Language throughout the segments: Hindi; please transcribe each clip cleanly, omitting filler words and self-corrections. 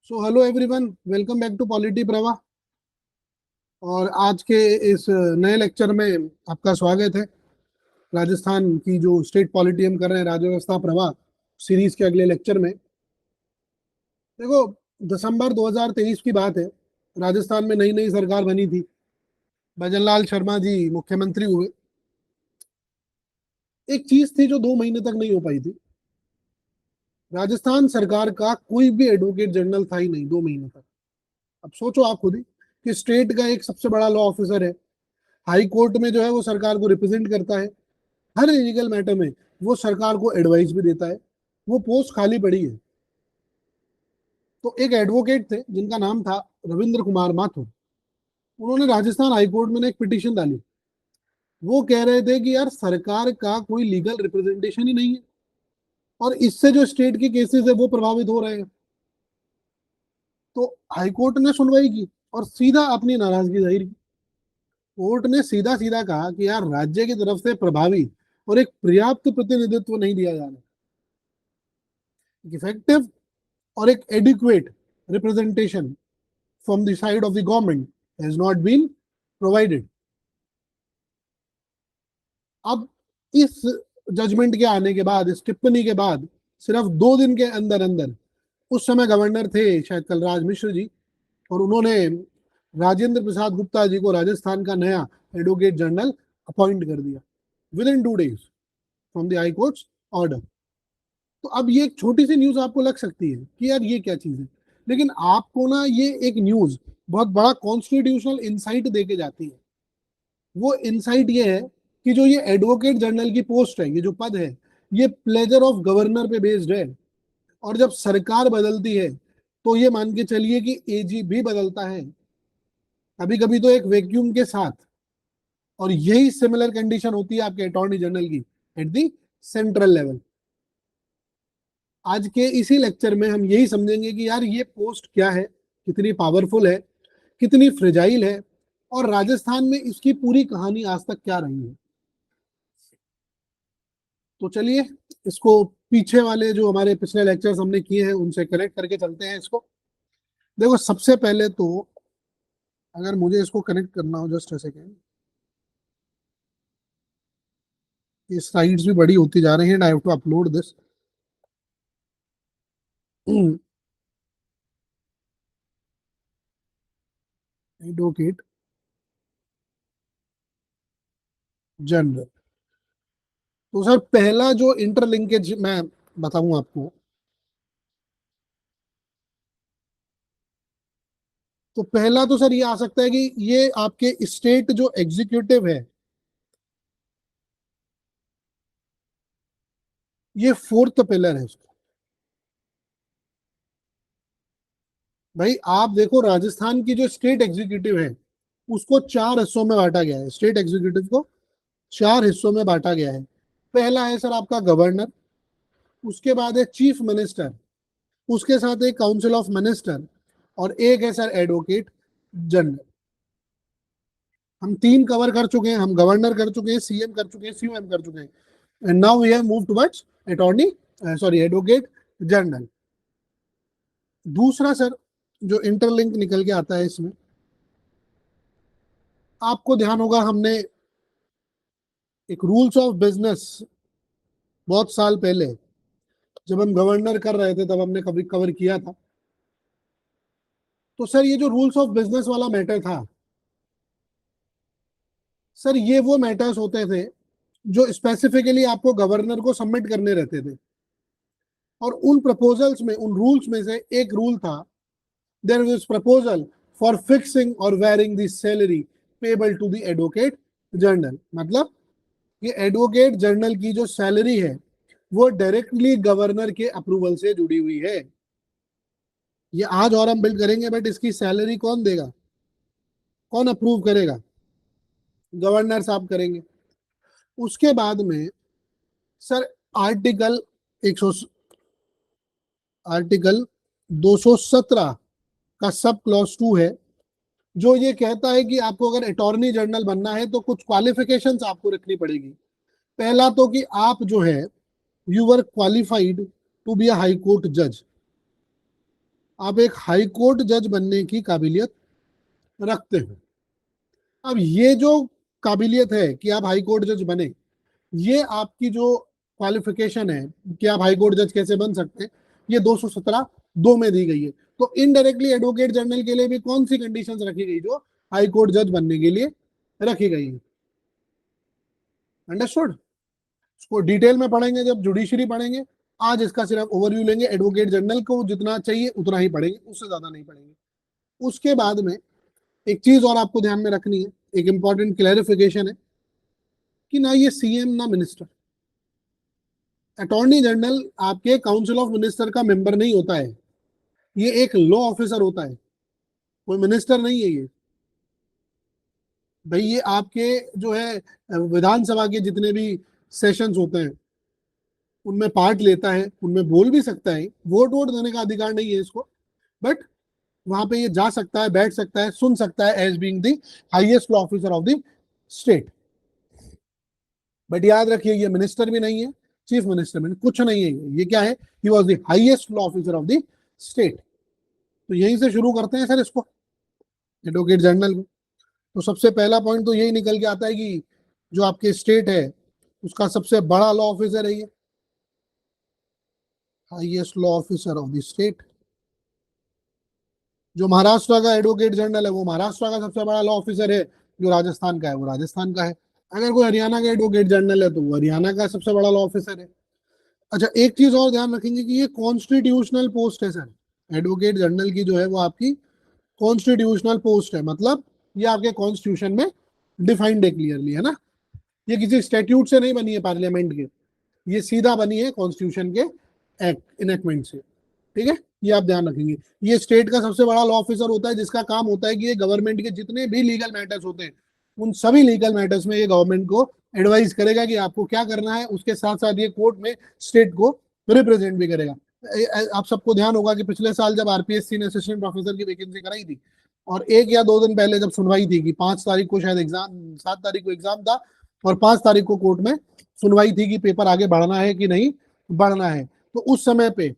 So hello everyone, welcome back to polity Pravah. और आज के इस नए लेक्चर में आपका स्वागत है। राजस्थान की जो स्टेट पॉलिटी हम कर रहे हैं, राजव्यवस्था प्रवाह सीरीज के अगले लेक्चर में। देखो, दिसंबर 2023 की बात है। राजस्थान में नई नई सरकार बनी थी। भजनलाल शर्मा जी मुख्यमंत्री हुए। एक चीज थी जो 2 महीने तक नहीं हो पाई थी। राजस्थान सरकार का कोई भी एडवोकेट जनरल था ही नहीं 2 महीने तक। अब सोचो आप खुद ही कि स्टेट का एक सबसे बड़ा लॉ ऑफिसर है, हाई कोर्ट में जो है वो सरकार को रिप्रेजेंट करता है, हर लीगल मैटर में वो सरकार को एडवाइस भी देता है, वो पोस्ट खाली पड़ी है। तो एक एडवोकेट थे जिनका नाम था रविंद्र कुमार माथुर। उन्होंने राजस्थान हाई कोर्ट में एक पिटीशन डाली। वो कह रहे थे कि यार, सरकार का कोई लीगल रिप्रेजेंटेशन ही नहीं है और इससे जो स्टेट के केसेस है वो प्रभावित हो रहे हैं। तो हाई कोर्ट ने सुनवाई की और सीधा अपनी नाराजगी जाहिर की। कोर्ट ने सीधा सीधा कहा कि यार, राज्य की तरफ से प्रभावी और एक पर्याप्त प्रतिनिधित्व नहीं दिया जा रहा। इफेक्टिव और एक adequate representation from the side of the government has not been provided. अब इस जजमेंट के आने के बाद, इस टिप्पणी के बाद, सिर्फ 2 दिन के अंदर अंदर, उस समय गवर्नर थे शायद कलराज मिश्र जी, और उन्होंने राजेंद्र प्रसाद गुप्ता जी को राजस्थान का नया एडवोकेट जनरल अपॉइंट कर दिया with in 2 days from the high courts order. तो अब ये एक छोटी सी न्यूज आपको लग सकती है कि यार ये क्या चीज है, लेकिन आपको ना ये एक न्यूज बहुत बड़ा कॉन्स्टिट्यूशनल इंसाइट देके जाती है। वो इंसाइट ये है कि जो ये एडवोकेट जनरल की पोस्ट है, ये जो पद है, ये प्लेजर ऑफ गवर्नर पे बेस्ड है। और जब सरकार बदलती है तो ये मान के चलिए कि एजी भी बदलता है, कभी कभी तो एक वैक्यूम के साथ। और यही सिमिलर कंडीशन होती है आपके अटॉर्नी जनरल की एट दी सेंट्रल लेवल। आज के इसी लेक्चर में हम यही समझेंगे कि यार, ये पोस्ट क्या है, कितनी पावरफुल है, कितनी फ्रेजाइल है, और राजस्थान में इसकी पूरी कहानी आज तक क्या रही है। तो चलिए, इसको पीछे वाले जो हमारे पिछले लेक्चर्स हमने किए हैं उनसे कनेक्ट करके चलते हैं इसको। देखो, सबसे पहले तो अगर मुझे इसको कनेक्ट करना हो, जस्ट अ सेकेंड, ये स्लाइड्स भी बड़ी होती जा रही हैं, I have to upload this. Advocate general. तो सर, पहला जो इंटरलिंकेज मैं बताऊं आपको, तो पहला तो सर ये आ सकता है कि ये आपके स्टेट जो एग्जीक्यूटिव है, ये फोर्थ पिलर है उसका। भाई आप देखो, राजस्थान की जो स्टेट एग्जीक्यूटिव है उसको 4 हिस्सों में बांटा गया है। स्टेट एग्जीक्यूटिव को 4 हिस्सों में बांटा गया है। पहला है सर आपका गवर्नर, उसके बाद है चीफ मिनिस्टर, उसके साथ एक काउंसिल ऑफ मिनिस्टर, और एक है सर एडवोकेट जनरल। हम 3 कवर कर चुके हैं, हम गवर्नर कर चुके हैं, सीएम कर चुके हैं, सीओएम कर चुके हैं, and now we have move towards attorney sorry advocate general. दूसरा सर जो इंटरलिंक निकल के आता है इसमें, आपको ध्यान होगा हमने एक रूल्स ऑफ बिजनेस बहुत साल पहले जब हम गवर्नर कर रहे थे तब हमने कभी कवर किया था। तो सर ये जो रूल्स ऑफ बिजनेस वाला मैटर था, सर ये वो मैटर्स होते थे जो स्पेसिफिकली आपको गवर्नर को सबमिट करने रहते थे। और उन प्रपोजल्स में, उन रूल्स में से एक रूल था, there was proposal for fixing और varying the salary payable to the advocate general. मतलब ये एडवोकेट जनरल की जो सैलरी है वो डायरेक्टली गवर्नर के अप्रूवल से जुड़ी हुई है। ये आज और हम बिल्ड करेंगे, बट इसकी सैलरी कौन देगा, कौन अप्रूव करेगा? गवर्नर साहब करेंगे। उसके बाद में सर आर्टिकल 100 आर्टिकल 217 का सब क्लॉज 2 है, जो ये कहता है कि आपको अगर अटॉर्नी जनरल बनना है तो कुछ क्वालिफिकेशंस आपको रखनी पड़ेगी। पहला तो कि आप जो है, you were qualified to be a high court जज। आप एक हाई कोर्ट जज बनने की काबिलियत रखते हो। अब ये जो काबिलियत है कि आप हाई कोर्ट जज बने, ये आपकी जो क्वालिफिकेशन है कि आप हाई कोर्ट जज कैसे बन सकते हैं, ये 217 दो में दी गई है। तो इनडायरेक्टली एडवोकेट जनरल के लिए भी कौन सी कंडीशंस रखी गई जो हाई कोर्ट जज बनने के लिए रखी गई है? अंडरस्टूड? इसको डिटेल में पढ़ेंगे जब जुडिशरी पढ़ेंगे। आज इसका सिर्फ ओवरव्यू लेंगे, एडवोकेट जनरल को जितना चाहिए उतना ही पढ़ेंगे, उससे ज्यादा नहीं पढ़ेंगे। उसके बाद में एक चीज और आपको ध्यान में रखनी है, एक इंपॉर्टेंट क्लैरिफिकेशन है कि ना ये सीएम ना मिनिस्टर, अटॉर्नी जनरल आपके काउंसिल ऑफ मिनिस्टर का मेंबर नहीं होता है। ये एक लॉ ऑफिसर होता है, कोई मिनिस्टर नहीं है ये। भाई ये आपके जो है विधानसभा के जितने भी सेशंस होते हैं उनमें पार्ट लेता है, उनमें बोल भी सकता है, वोट वोट देने का अधिकार नहीं है इसको, बट वहां पे ये जा सकता है, बैठ सकता है, सुन सकता है as being the highest law officer of the state. But याद रखिए ये मिनिस्टर भी नहीं है, चीफ मिनिस्टर में कुछ नहीं है, ये क्या है, he was the highest law officer of the state. तो यहीं से शुरू करते हैं सर इसको, एडवोकेट जनरल को। तो सबसे पहला पॉइंट तो यही निकल के आता है कि जो आपके स्टेट है उसका सबसे बड़ा लॉ ऑफिसर है ये, highest law officer of the state. जो महाराष्ट्र का एडवोकेट जनरल है वो महाराष्ट्र का सबसे बड़ा लॉ ऑफिसर है, जो राजस्थान का है वो राजस्थान का है। अगर कोई हरियाणा का एडवोकेट जनरल है तो वो हरियाणा का सबसे बड़ा लॉ ऑफिसर है। अच्छा, एक चीज और ध्यान रखेंगे कि ये कॉन्स्टिट्यूशनल पोस्ट है सर। एडवोकेट जनरल की जो है वो आपकी कॉन्स्टिट्यूशनल पोस्ट है, मतलब ये आपके कॉन्स्टिट्यूशन में डिफाइंड है क्लियरली, है ना। ये किसी स्टैट्यूट से नहीं बनी है पार्लियामेंट के, ये सीधा बनी है कॉन्स्टिट्यूशन के एक्ट इनेक्टमेंट से। ठीक है, ये आप ध्यान रखेंगे। ये स्टेट का सबसे बड़ा लॉ ऑफिसर होता है जिसका काम होता है कि ये गवर्नमेंट के जितने भी लीगल मैटर्स होते हैं उन सभी लीगल मैटर्स में ये गवर्नमेंट को एडवाइस करेगा कि आपको क्या करना है। उसके साथ साथ ये कोर्ट में स्टेट को रिप्रेजेंट भी करेगा। आप सबको ध्यान होगा कि पिछले साल जब आरपीएससी ने असिस्टेंट प्रोफेसर की वैकेंसी कराई थी और 1 या 2 दिन पहले जब सुनवाई थी कि 5 तारीख को शायद एग्जाम, 7 तारीख को एग्जाम था और 5 तारीख को कोर्ट में सुनवाई थी कि पेपर आगे बढ़ना है कि नहीं बढ़ना है। तो उस समय पे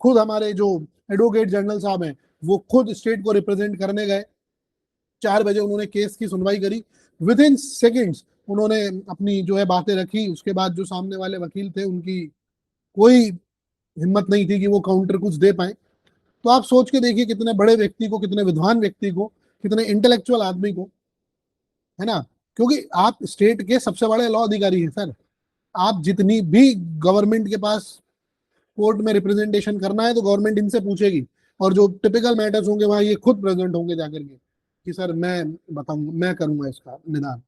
खुद हमारे जो एडवोकेट जनरल साहब हैं वो खुद स्टेट को रिप्रेजेंट करने गए। 4 बजे उन्होंने केस की सुनवाई करी, विद इन सेकेंड्स उन्होंने अपनी जो है बातें रखी। उसके बाद जो सामने वाले वकील थे उनकी कोई हिम्मत नहीं थी कि वो काउंटर कुछ दे पाए। तो आप सोच के देखिए कितने बड़े व्यक्ति को, कितने विद्वान व्यक्ति को, कितने इंटेलेक्चुअल आदमी को, है ना। क्योंकि आप स्टेट के सबसे बड़े लॉ अधिकारी हैं सर। आप जितनी भी गवर्नमेंट के पास कोर्ट में रिप्रेजेंटेशन करना है तो गवर्नमेंट इनसे पूछेगी, और जो टिपिकल मैटर्स होंगे वहां ये खुद प्रेजेंट होंगे जाकर के कि सर मैं बताऊंगा, मैं करूंगा इसका निदान।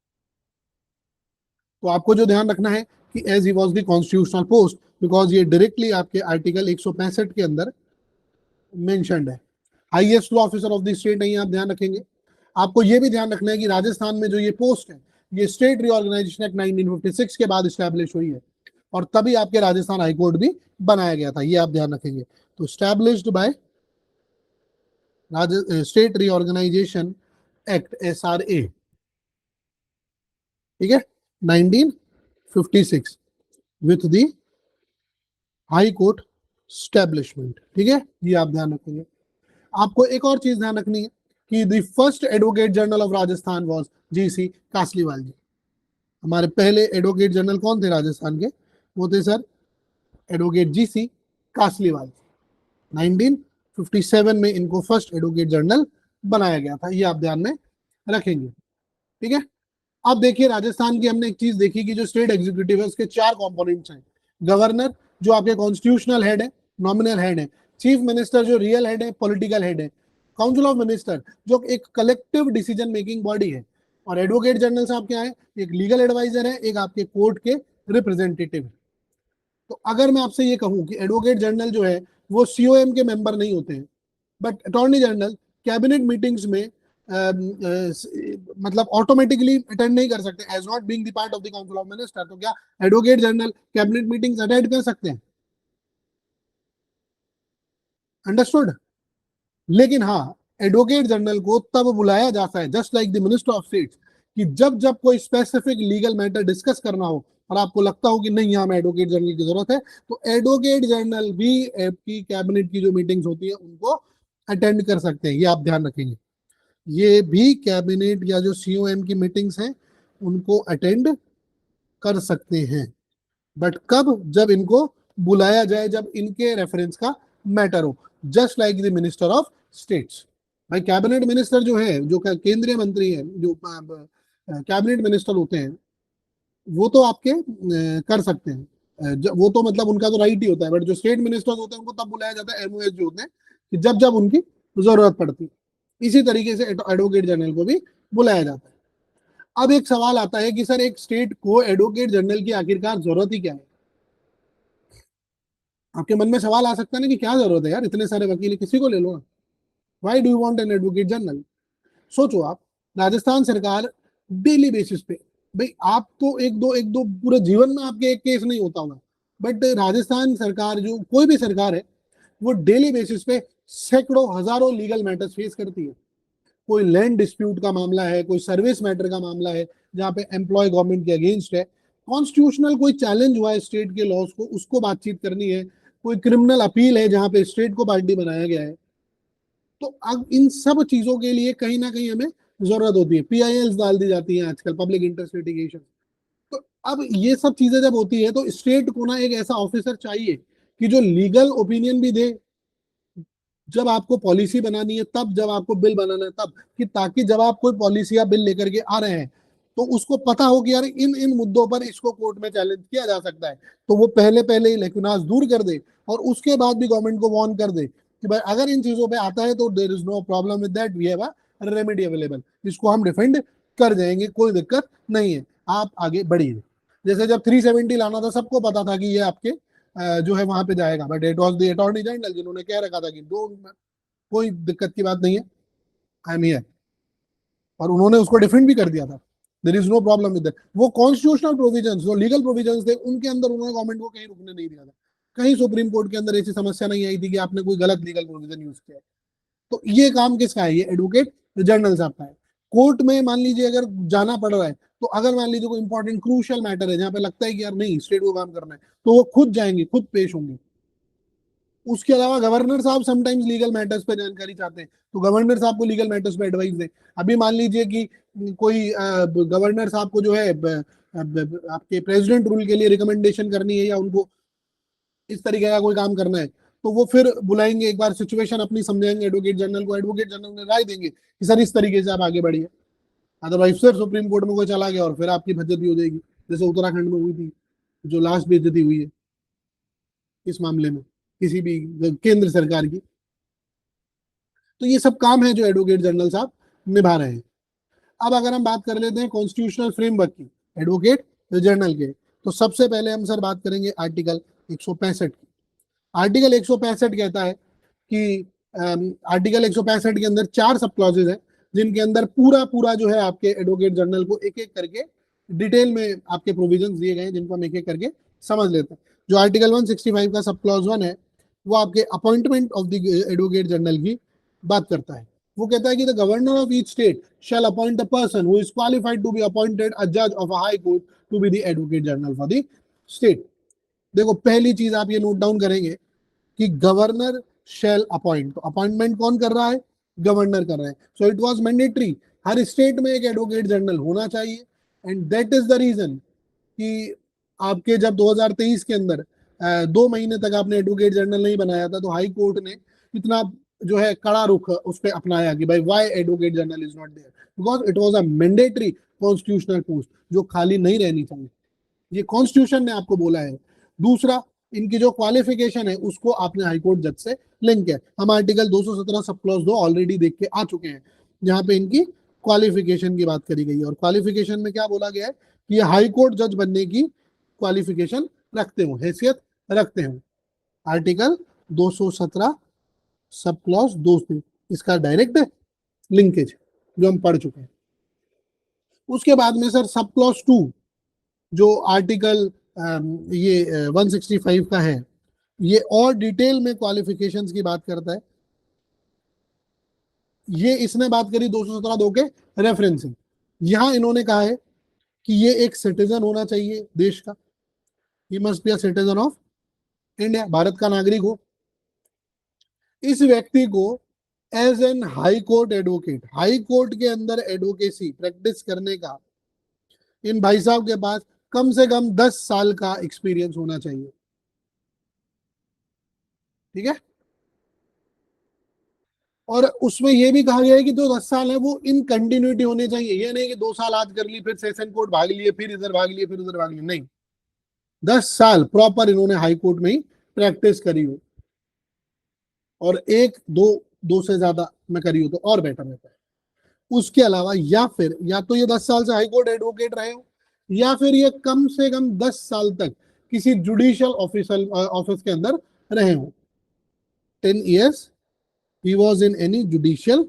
तो आपको जो ध्यान रखना है कि as he was the constitutional post, because ये डायरेक्टली आपके आर्टिकल 165 के अंदर मेंशन्ड है। Highest law officer of the state नहीं, आप ध्यान रखेंगे। आपको ये भी ध्यान रखना है कि राजस्थान में जो ये पोस्ट है ये स्टेट रीऑर्गेनाइजेशन एक्ट 1956 के बाद स्टैब्लिश हुई है और तभी आपके राजस्थान हाईकोर्ट भी बनाया गया था, ये आप ध्यान रखेंगे। तो established by state reorganisation act SRA, ठीक है, 1956 with the high court establishment. ठीक है, ये आप ध्यान रखेंगे। आपको एक और चीज ध्यान रखनी है कि the first advocate general of Rajasthan was GC Kasliwal ji. हमारे पहले एडवोकेट जनरल कौन थे राजस्थान के? वो थे सर एडवोकेट GC कासलीवाल। 1957 में इनको फर्स्ट एडवोकेट जनरल बनाया गया था, ये आप ध्यान में रखेंगे। ठीक है, अब देखिए राजस्थान की हमने एक चीज देखी कि जो स्टेट एग्जीक्यूटिव है उसके 4 कंपोनेंट्स हैं। गवर्नर जो आपके कॉन्स्टिट्यूशनल हेड है, नॉमिनल हेड है। चीफ मिनिस्टर जो रियल हेड है, पॉलिटिकल हेड है। काउंसिल ऑफ मिनिस्टर जो एक कलेक्टिव डिसीजन मेकिंग बॉडी है। और एडवोकेट जनरल साहब क्या है? एक लीगल एडवाइजर है, एक आपके कोर्ट के रिप्रेजेंटेटिव। तो अगर मैं आपसे ये कहूं कि एडवोकेट जनरल जो है वो COM के मेंबर नहीं होते हैं, but attorney general cabinet meetings में मतलब ऑटोमेटिकली अटेंड नहीं कर सकते as not being the part of the council of minister, तो क्या advocate general cabinet meetings attend कर सकते हैं? अंडरस्टूड? लेकिन हाँ, एडवोकेट जनरल को तब बुलाया जाता है, just like the minister of state, कि जब जब कोई स्पेसिफिक लीगल मैटर डिस्कस करना हो और आपको लगता हो कि नहीं यहाँ में एडवोकेट जनरल की जरूरत है, तो एडवोकेट जनरल भी आपकी कैबिनेट की जो मीटिंग्स होती है उनको अटेंड कर सकते हैं, ये आप ध्यान रखेंगे। ये भी कैबिनेट या जो सीओएम की मीटिंग्स हैं उनको अटेंड कर सकते हैं, बट कब? जब इनको बुलाया जाए, जब इनके रेफरेंस का मैटर हो, just like the minister of states. भाई कैबिनेट मिनिस्टर जो है, जो केंद्रीय मंत्री है, जो कैबिनेट मिनिस्टर होते हैं, वो तो आपके कर सकते हैं, वो तो मतलब उनका तो राइट ही होता है, बट जो स्टेट मिनिस्टर्स होते हैं उनको तब बुलाया जाता है, एमओएस जो होते हैं, कि जब जब उनकी जरूरत पड़ती है। इसी तरीके से एडवोकेट जनरल को भी बुलाया जाता है। अब एक सवाल आता है कि सर एक स्टेट को एडवोकेट जनरल की आखिरकार जरूरत ही क्या है? आपके मन में सवाल आ सकता है ना कि क्या जरूरत है यार, इतने सारे वकील, किसी को ले लो ना, why do you want an advocate general? सोचो आप, राजस्थान सरकार डेली बेसिस पे, भाई आप तो एक दो पूरे जीवन में आपके एक केस नहीं होता होगा, बट राजस्थान सरकार, जो कोई भी सरकार है, वो डेली बेसिस पे सैकड़ों हजारों लीगल मैटर्स फेस करती है। कोई लैंड डिस्प्यूट का मामला है, कोई सर्विस मैटर का मामला है जहाँ पे एम्प्लॉय गवर्नमेंट के अगेंस्ट है, कॉन्स्टिट्यूशनल कोई चैलेंज हुआ है स्टेट के लॉज को, उसको बातचीत करनी है, कोई क्रिमिनल अपील है जहाँ पे स्टेट को पार्टी बनाया गया है। तो अब इन सब चीजों के लिए कहीं ना कहीं हमें जरूरत होती है, पीआईएल्स डाल दी जाती है आजकल, पब्लिक इंटरेस्ट लिटिगेशन। तो अब ये सब चीजें जब होती है तो स्टेट को ना एक ऐसा ऑफिसर चाहिए कि जो लीगल ओपिनियन भी दे, जब आपको पॉलिसी बनानी है तब, जब आपको बिल बनाना है तब, कि ताकि जब आप कोई पॉलिसी या बिल लेकर के आ रहे हैं तो उसको पता हो कि यार इन इन मुद्दों पर इसको कोर्ट में चैलेंज किया जा सकता है, तो वो पहले पहले ही लेकुनास दूर कर दे, और उसके बाद भी गवर्नमेंट को वार्न कर दे कि भाई अगर इन चीजों पे आता है तो there is no problem with that, we have a remedy available, इसको हम डिफेंड कर जाएंगे, कोई दिक्कत नहीं है, आप आगे बढ़िए। जैसे जब 370 लाना था, सबको पता था कि ये आपके जो है वहां पे जाएगा, but it was the attorney general जिन्होंने कह रखा था कि दो, कोई दिक्कत की बात नहीं है, आई एम हियर, और उन्होंने उसको डिफेंड भी कर दिया था, there is no problem with that. वो कॉन्स्टिट्यूशनल प्रोविजंस, जो लीगल प्रोविजंस थे, उनके अंदर उन्होंने गवर्नमेंट को कहीं रुकने नहीं दिया था, कहीं सुप्रीम कोर्ट के अंदर ऐसी समस्या नहीं आई थी कि आपने कोई गलत लीगल प्रोविजन यूज किया है। तो ये काम किसका है? ये एडवोकेट जनरल साहब का है। कोर्ट में मान लीजिए अगर जाना पड़ रहा है, तो अगर मान लीजिए कोई इंपॉर्टेंट क्रूशियल मैटर है जहां पे लगता है कि यार नहीं स्टेट को काम करना है, तो वो खुद जाएंगे, खुद पेश होंगे। उसके अलावा गवर्नर साहब समटाइम्स लीगल मैटर्स पे जानकारी चाहते हैं, तो गवर्नर साहब को लीगल मैटर्स पे एडवाइस दें। अभी मान लीजिए कि कोई गवर्नर साहब को जो है आपके प्रेसिडेंट रूल के लिए रिकमेंडेशन करनी है, या उनको इस तरीके का कोई काम करना है, तो वो फिर बुलाएंगे, एक बार सिचुएशन अपनी समझाएंगे एडवोकेट जनरल को, एडवोकेट जनरल ने राय देंगे कि सर इस तरीके से आप आगे बढ़िए। अदरवाइज फिर सुप्रीम कोर्ट में कोई चला गया और फिर आपकी भज्जती हो जाएगी, जैसे उत्तराखंड में हुई थी, जो लास्ट बेइज्जती हुई है इस मामले में किसी भी केंद्र सरकार की। तो ये सब काम है जो एडवोकेट जनरल साहब निभा रहे हैं। अब अगर हम बात कर लेते हैं कॉन्स्टिट्यूशनल फ्रेमवर्क की एडवोकेट जनरल के, तो सबसे पहले हम सर बात करेंगे आर्टिकल 165 की। आर्टिकल 165 कहता है कि आर्टिकल 165 के अंदर 4 सब क्लॉजेज हैं, जिनके अंदर पूरा पूरा जो है आपके एडवोकेट जनरल को एक एक करके डिटेल में आपके प्रोविजंस दिए गए हैं, जिनको हम एक एक करके समझ लेते हैं। जो आर्टिकल 165 का सब क्लॉज 1 है, वो आपके appointment of the advocate general की बात करता है। वो कहता है कि the governor of each state shall appoint a person who is qualified to be appointed a judge of a high court to be the advocate general for the state। देखो पहली चीज आप ये नोट डाउन करेंगे कि गवर्नर शेल अपॉइंट, तो अपॉइंटमेंट कौन कर रहा है? गवर्नर कर रहा है। सो इट वाज मैंडेटरी, हर स्टेट में एक एडवोकेट जनरल होना चाहिए, and that is the reason कि आपके जब 2023 के अंदर 2 महीने तक आपने एडवोकेट जनरल नहीं बनाया था, तो हाई कोर्ट ने इतना जो है कड़ा रुख उस पर अपनाया कि भाई why advocate general is not there, because it was a mandatory constitutional post जो खाली नहीं रहनी चाहिए, ये कॉन्स्टिट्यूशन ने आपको बोला है। दूसरा, इनकी जो क्वालिफिकेशन है उसको आपने हाईकोर्ट जज से लिंक है। हम आर्टिकल 217 सब क्लॉज 2 ऑलरेडी देख के आ चुके हैं, जहां पे इनकी क्वालिफिकेशन की बात करी गई है, और क्वालिफिकेशन में क्या बोला गया है कि ये हाईकोर्ट जज बनने की क्वालिफिकेशन रखते हो, हैसियत रखते हो। आर्टिकल 217 सब क्लॉज 2 से इसका डायरेक्ट लिंकेज जो हम पढ़ चुके हैं। उसके बाद में सर सब क्लॉज 2 जो आर्टिकल ये 165 का है, ये और डिटेल में क्वालिफिकेशंस की बात करता है। ये इसने बात करी 217(2) के रेफरेंस से। यहां इन्होंने कहा है कि ये एक सिटीजन होना चाहिए देश का, he must be a citizen of India, Bharat का नागरिक हो। इस व्यक्ति को as an high court advocate, high court के अंदर एडवोकेसी प्रैक्टिस करने का इन भाई साहब के पास कम से कम 10 साल का एक्सपीरियंस होना चाहिए। ठीक है, और उसमें यह भी कहा गया है कि जो 10 साल है वो इन कंटिन्यूटी होने चाहिए। ये नहीं कि 2 साल आज कर ली, फिर सेशन कोर्ट भाग लिए, फिर इधर भाग लिए, फिर उधर भाग लिए, नहीं, 10 साल प्रॉपर इन्होंने हाई कोर्ट में ही प्रैक्टिस करी हो, और एक दो दो से ज्यादा में करी हो तो और बेटर रहता है। उसके अलावा या फिर या तो ये 10 साल से हाई कोर्ट एडवोकेट रहे हो, या फिर ये कम से कम 10 साल तक किसी जुडिशियल ऑफिसर ऑफिस के अंदर रहे हो। 10 years he was in any judicial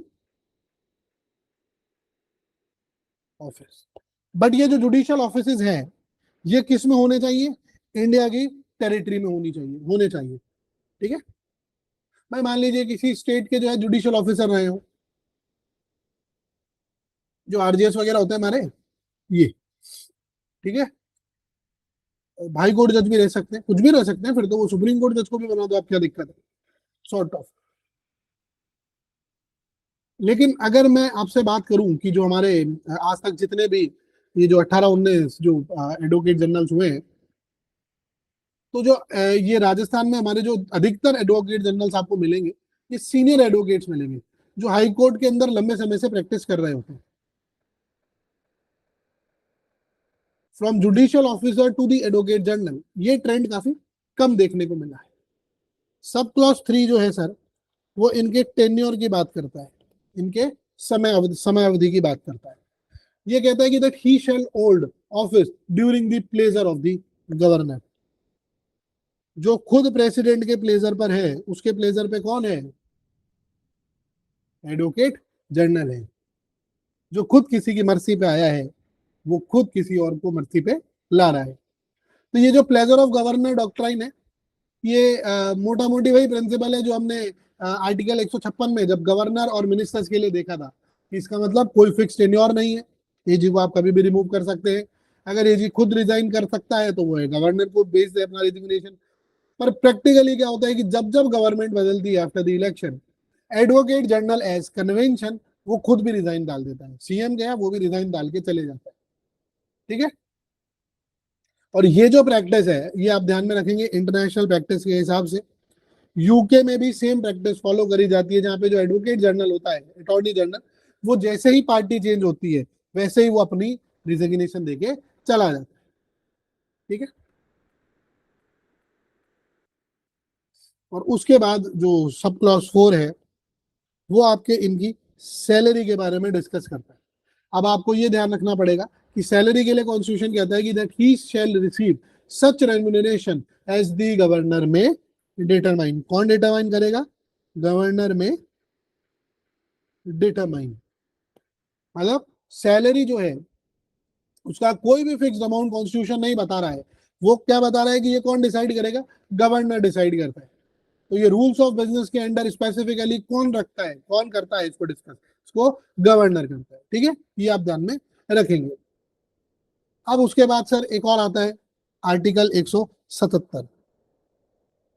office. But ये जो जुडिशियल ऑफिस हैं ये किस में होने चाहिए? इंडिया की टेरिटरी में होने चाहिए। ठीक है भाई, मान लीजिए किसी स्टेट के जो है जुडिशियल ऑफिसर रहे हो, जो आरजीएस वगैरह होते हैं हमारे, ये, ठीक है, हाई कोर्ट जज भी रह सकते हैं, कुछ भी रह सकते हैं, फिर तो वो सुप्रीम कोर्ट जज को भी बना दो, आप क्या दिक्कत है, सॉर्ट ऑफ। लेकिन अगर मैं आपसे बात करूं कि जो हमारे आज तक जितने भी ये जो 18-19 जो एडवोकेट जनरल्स हुए हैं, तो जो ये राजस्थान में हमारे जो अधिकतर एडवोकेट जनरल्स आपको मिलेंगे, ये सीनियर एडवोकेट्स मिलेंगे जो हाई कोर्ट के अंदर लंबे समय से प्रैक्टिस कर रहे होते हैं। From judicial officer to the advocate general, ये ट्रेंड काफी कम देखने को मिला है। सब क्लॉज 3 जो है सर, वो इनके टेन्योर की बात करता है, इनके समय अवधि की बात करता है। ये कहता है कि that he shall hold office during the pleasure of the governor. जो खुद प्रेसिडेंट के प्लेजर पर है, उसके प्लेजर पे कौन है? एडवोकेट जनरल है। जो खुद किसी की मर्जी पे आया है, वो खुद किसी और को मर्जी पे ला रहा है। तो ये जो प्लेजर ऑफ गवर्नर डॉक्ट्राइन है, ये मोटा मोटी वही प्रिंसिपल है जो हमने आर्टिकल 156 में जब गवर्नर और मिनिस्टर्स के लिए देखा था। इसका मतलब कोई फिक्स टेन्योर नहीं है, एजी को आप कभी भी रिमूव कर सकते हैं। अगर एजी खुद रिजाइन कर सकता है तो वो है गवर्नर को भेज दे अपना रिजिग्नेशन। पर प्रैक्टिकली क्या होता है कि जब जब गवर्नमेंट बदलती है after the election, advocate general as convention वो खुद भी रिजाइन डाल देता है। सीएम गया, वो भी रिजाइन डाल के चले जाता है। ठीक है, और ये जो प्रैक्टिस है ये आप ध्यान में रखेंगे इंटरनेशनल प्रैक्टिस के हिसाब से। यूके में भी सेम प्रैक्टिस फॉलो करी जाती है, जहां पे जो एडवोकेट जनरल होता है, अटॉर्नी जनरल, वो जैसे ही पार्टी चेंज होती है वैसे ही वो अपनी रिजिग्नेशन देके चला जाता है। ठीक है, और उसके बाद जो सब क्लॉज 4 है वो आपके इनकी सैलरी के बारे में डिस्कस करता है। अब आपको ये ध्यान रखना पड़ेगा कि सैलरी के लिए कॉन्स्टिट्यूशन कहता है कि that he shall receive such remuneration as the governor may determine. कौन डिटरमाइन करेगा? Governor may determine. मतलब सैलरी जो है उसका कोई भी फिक्स अमाउंट कॉन्स्टिट्यूशन नहीं बता रहा है। वो क्या बता रहा है कि ये कौन डिसाइड करेगा? गवर्नर डिसाइड करता है। तो ये रूल्स ऑफ बिजनेस के अंडर स्पेसिफिकली कौन रखता है, कौन करता है इसको डिस्कस? इसको गवर्नर करता है। ठीक है, ये आप ध्यान में रखेंगे। अब उसके बाद सर एक और आता है article 177,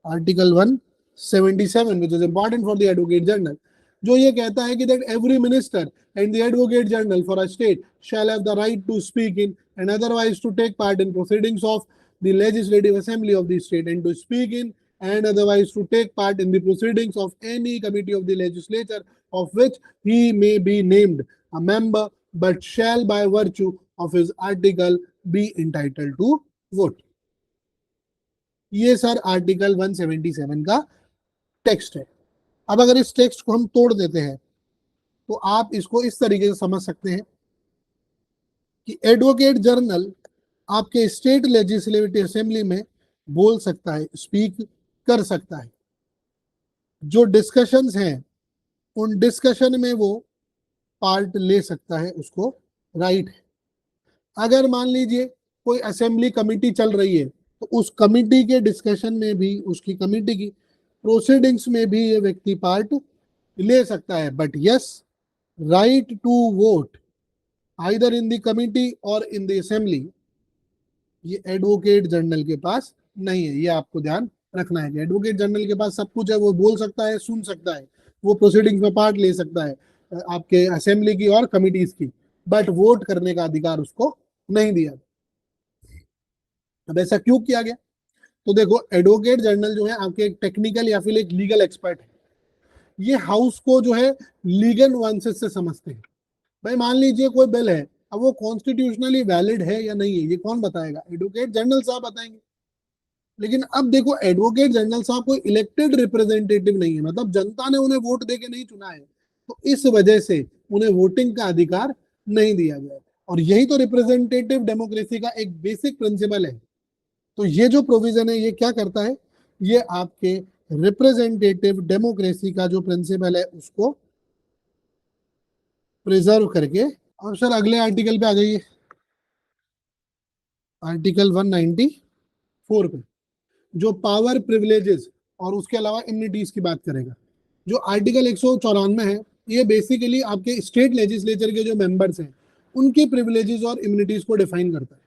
article 177 which is important for the advocate general, जो ये कहता है कि that every minister and the advocate general for a state shall have the right to speak in and otherwise to take part in proceedings of the legislative assembly of the state and to speak in and otherwise to take part in the proceedings of any committee of the legislature of which he may be named a member, but shall by virtue of his article be entitled to vote. ये सर आर्टिकल 177 का टेक्स्ट है। अब अगर इस टेक्स्ट को हम तोड़ देते हैं तो आप इसको इस तरीके से समझ सकते हैं कि एडवोकेट जनरल आपके स्टेट लेजिस्लेटिव असेंबली में बोल सकता है, स्पीक कर सकता है। जो डिस्कशंस हैं उन डिस्कशन में वो पार्ट ले सकता है, उसको राइट है। अगर मान लीजिए कोई असेंबली कमिटी चल रही है तो उस कमिटी के डिस्कशन में भी, उसकी कमिटी की प्रोसीडिंग्स में भी ये व्यक्ति पार्ट ले सकता है। But yes, right to vote either in the committee और इन द असेंबली ये एडवोकेट जनरल के पास नहीं है। ये आपको ध्यान रखना है कि एडवोकेट जनरल के पास सब कुछ है, वो बोल सकता है, सुन सकता है, वो प्रोसीडिंग्स में पार्ट ले सकता है आपके असेंबली की और कमिटीज की, बट वोट करने का अधिकार उसको नहीं दिया। अब ऐसा क्यों किया गया? तो देखो, एडवोकेट जनरल जो है आपके एक टेक्निकल या फिर एक लीगल एक्सपर्ट है। ये हाउस को जो है लीगल नुआंसेस से समझते हैं। भाई मान लीजिए कोई बिल है, अब वो कॉन्स्टिट्यूशनली वैलिड है या नहीं है, ये कौन बताएगा? एडवोकेट जनरल साहब बताएंगे। लेकिन अब देखो, एडवोकेट जनरल साहब कोई इलेक्टेड रिप्रेजेंटेटिव नहीं है, मतलब जनता ने उन्हें वोट देके नहीं चुना है, तो इस वजह से उन्हें वोटिंग का अधिकार नहीं दिया गया। और यही तो रिप्रेजेंटेटिव डेमोक्रेसी का एक बेसिक प्रिंसिपल है। तो ये जो प्रोविजन है ये क्या करता है? ये आपके रिप्रेजेंटेटिव डेमोक्रेसी का जो प्रिंसिपल है उसको प्रिजर्व करके। अब सर अगले आर्टिकल पे आ जाइए, आर्टिकल 194 पे, जो पावर प्रिविलेजेस और उसके अलावा इम्यूनिटीज की बात करेगा। जो आर्टिकल 194 है, ये बेसिकली आपके स्टेट लेजिस्लेचर के जो मेंबर्स हैं उनके प्रिविलेजेस और इम्यूनिटीज को डिफाइन करता है।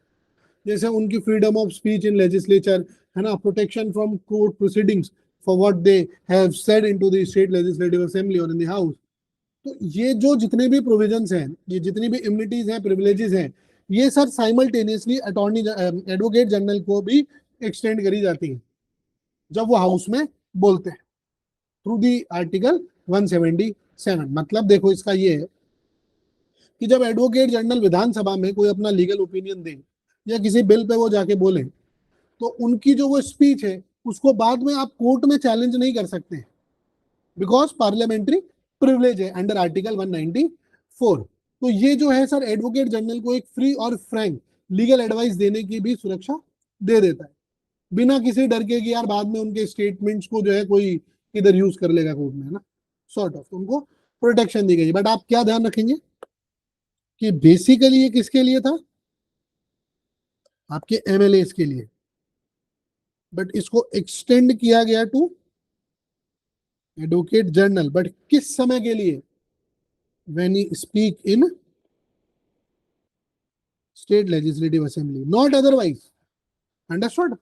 जैसे उनकी freedom of speech in legislature है ना, protection from court proceedings for what they have said into the state legislative assembly और इन द हाउस। तो ये जो जितने भी प्रोविजंस हैं, ये जितनी भी इम्यूनिटीज हैं, प्रिविलेजेस हैं, ये sir simultaneously attorney advocate general को भी एक्सटेंड करी जाती है जब वो हाउस में बोलते हैं थ्रू दी आर्टिकल 177। मतलब देखो इसका ये है कि जब एडवोकेट जनरल विधानसभा में कोई अपना लीगल ओपिनियन दे या किसी बिल पे वो जाके बोले, तो उनकी जो वो स्पीच है उसको बाद में आप कोर्ट में चैलेंज नहीं कर सकते, बिकॉज पार्लियामेंट्री प्रिविलेज है अंडर आर्टिकल 194। तो ये जो है सर एडवोकेट जनरल को एक फ्री और फ्रैंक लीगल एडवाइस देने की भी सुरक्षा दे देता है, बिना किसी डर के कि यार बाद में उनके स्टेटमेंट्स को जो है कोई इधर यूज कर लेगा कोर्ट में, है ना, सॉर्ट ऑफ उनको प्रोटेक्शन दी गई। बट आप क्या ध्यान रखेंगे कि बेसिकली ये किसके लिए था? आपके एमएलए के लिए। बट इसको एक्सटेंड किया गया टू एडवोकेट जनरल, बट किस समय के लिए? When he speak in state legislative assembly, not otherwise. Understood?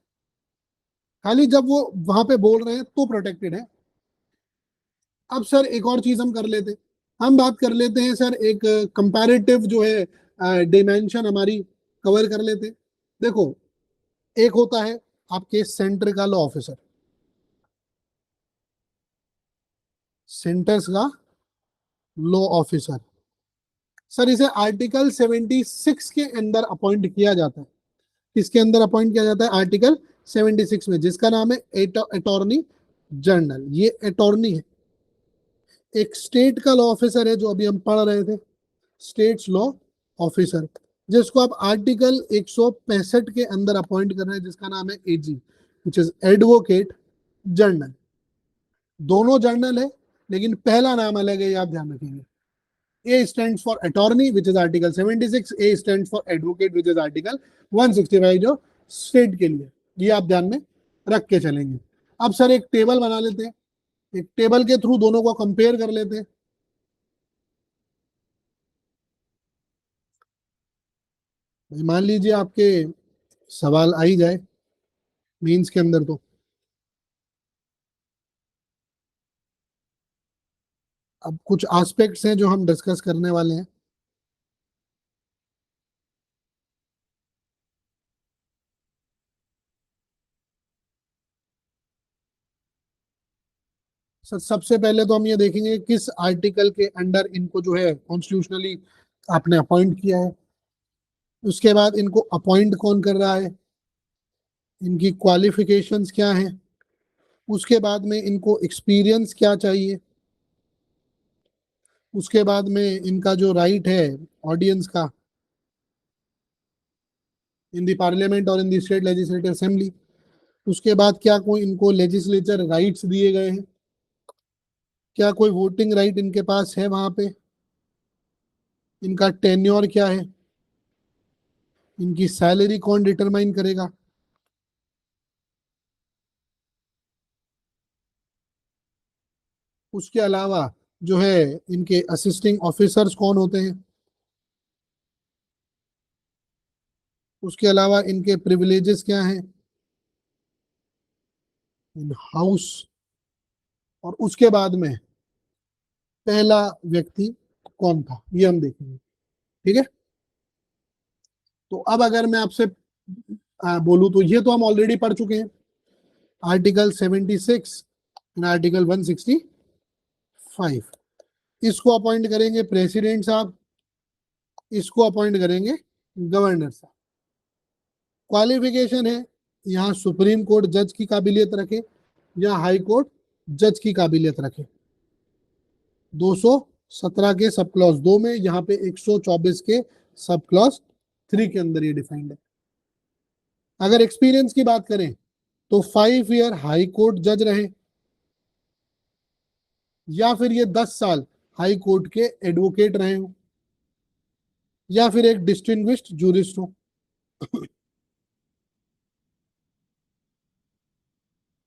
खाली जब वो वहां पे बोल रहे हैं तो प्रोटेक्टेड है। अब सर एक और चीज हम कर लेते हैं, हम बात कर लेते हैं सर एक कंपैरेटिव जो है डिमेंशन हमारी कवर कर लेते हैं। देखो, एक होता है आपके सेंटर का लॉ ऑफिसर, सेंटर्स का लॉ ऑफिसर। सर इसे आर्टिकल 76 के अंदर अपॉइंट किया जाता है। किसके अंदर अपॉइंट किया जाता है? आर्टिकल 76 में, जिसका नाम है अटॉर्नी जनरल। ये अटॉर्नी है, एक स्टेट का लॉ ऑफिसर है, जो अभी हम पढ़ रहे थे, स्टेट्स लॉ ऑफिसर, जिसको आप आर्टिकल 165 के अंदर अपॉइंट कर रहे हैं, जिसका नाम है एजी, विच इज एडवोकेट जनरल। दोनों जनरल है, लेकिन पहला नाम अलग है, ये आप ध्यान रखेंगे। A stands for attorney, which is article 76. A stands for advocate, which is article 165, जो स्टेट के लिए। ये आप ध्यान में रख के चलेंगे। अब सर एक टेबल बना लेते हैं, एक टेबल के थ्रू दोनों को कंपेयर कर लेते हैं। मान लीजिए आपके सवाल आ ही जाए मीन्स के अंदर, तो अब कुछ एस्पेक्ट्स हैं जो हम डिस्कस करने वाले हैं। सर सबसे पहले तो हम ये देखेंगे किस आर्टिकल के अंडर इनको जो है कॉन्स्टिट्यूशनली आपने अपॉइंट किया है। उसके बाद इनको अपॉइंट कौन कर रहा है, इनकी क्वालिफिकेशंस क्या हैं, उसके बाद में इनको एक्सपीरियंस क्या चाहिए, उसके बाद में इनका जो राइट है ऑडियंस का इन दी पार्लियामेंट और इन दी स्टेट लेजिस्लेटिव असेंबली, उसके बाद क्या कोई इनको लेजिस्लेचर राइट्स दिए गए हैं, क्या कोई वोटिंग राइट इनके पास है वहां पे, इनका टेन्योर क्या है, इनकी सैलरी कौन डिटरमाइन करेगा, उसके अलावा जो है इनके असिस्टिंग ऑफिसर्स कौन होते हैं, उसके अलावा इनके प्रिविलेजेस क्या हैं इन हाउस, और उसके बाद में पहला व्यक्ति कौन था, ये हम देखेंगे। ठीक है, तो अब अगर मैं आपसे बोलूं तो ये तो हम ऑलरेडी पढ़ चुके हैं, आर्टिकल 76 एंड आर्टिकल 165। इसको अपॉइंट करेंगे प्रेसिडेंट साहब, इसको अपॉइंट करेंगे गवर्नर साहब। क्वालिफिकेशन है, यहाँ सुप्रीम कोर्ट जज की काबिलियत रखे या हाई कोर्ट जज की काबिलियत रखे। 217 के सब क्लॉज 2 में, यहाँ पे 124 के सब क्लॉज 3 के अंदर ये डिफाइंड है। अगर एक्सपीरियंस की बात करें तो 5 ईयर हाई कोर्ट जज रहे, या फिर ये 10 साल हाई कोर्ट के एडवोकेट रहे हो, या फिर एक डिस्टिंग्विश्ड जूरिस्ट हो।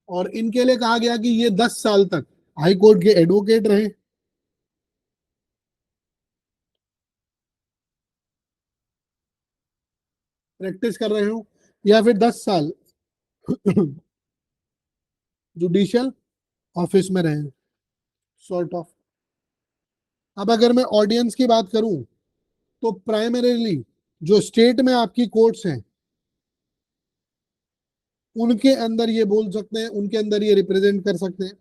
और इनके लिए कहा गया कि ये 10 साल तक हाई कोर्ट के एडवोकेट रहे, प्रैक्टिस कर रहे हो, या फिर 10 साल जुडिशियल ऑफिस में रहे, सॉर्ट ऑफ। अब अगर मैं ऑडियंस की बात करूं तो प्राइमरीली जो स्टेट में आपकी कोर्ट्स हैं उनके अंदर ये बोल सकते हैं, उनके अंदर ये रिप्रेजेंट कर सकते हैं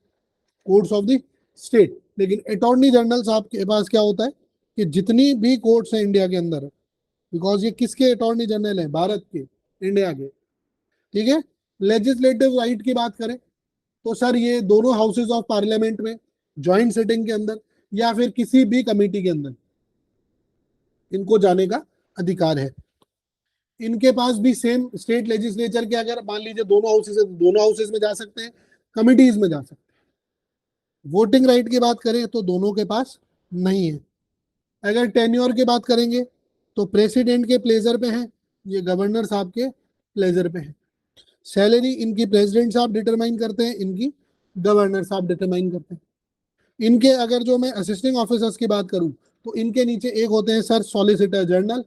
कोर्ट्स ऑफ द स्टेट। लेकिन अटॉर्नी जनरल साहब के पास क्या होता है कि जितनी भी कोर्ट्स हैं इंडिया के अंदर, बिकॉज ये किसके अटॉर्नी जनरल है, भारत के, इंडिया के। ठीक है, लेजिस्लेटिव राइट की बात करें तो सर ये दोनों हाउसेज ऑफ पार्लियामेंट में ज्वाइंट सिटिंग के अंदर या फिर किसी भी कमेटी के अंदर इनको जाने का अधिकार है। इनके पास भी सेम स्टेट लेजिस्लेचर के, अगर मान लीजिए दोनों हाउसेज है, दोनों हाउसेज में जा सकते हैं, कमिटीज में जा सकते हैं। वोटिंग राइट की बात करें तो दोनों के पास नहीं है। अगर टेन्योर की बात करेंगे तो प्रेसिडेंट के प्लेजर पे है, ये गवर्नर साहब के प्लेजर पे है। सैलरी इनकी प्रेसिडेंट साहब डिटरमाइन करते हैं, इनकी गवर्नर साहब डिटरमाइन करते हैं। इनके अगर जो मैं असिस्टिंग ऑफिसर्स की बात करूं तो इनके नीचे एक होते हैं सर सॉलिसिटर जनरल,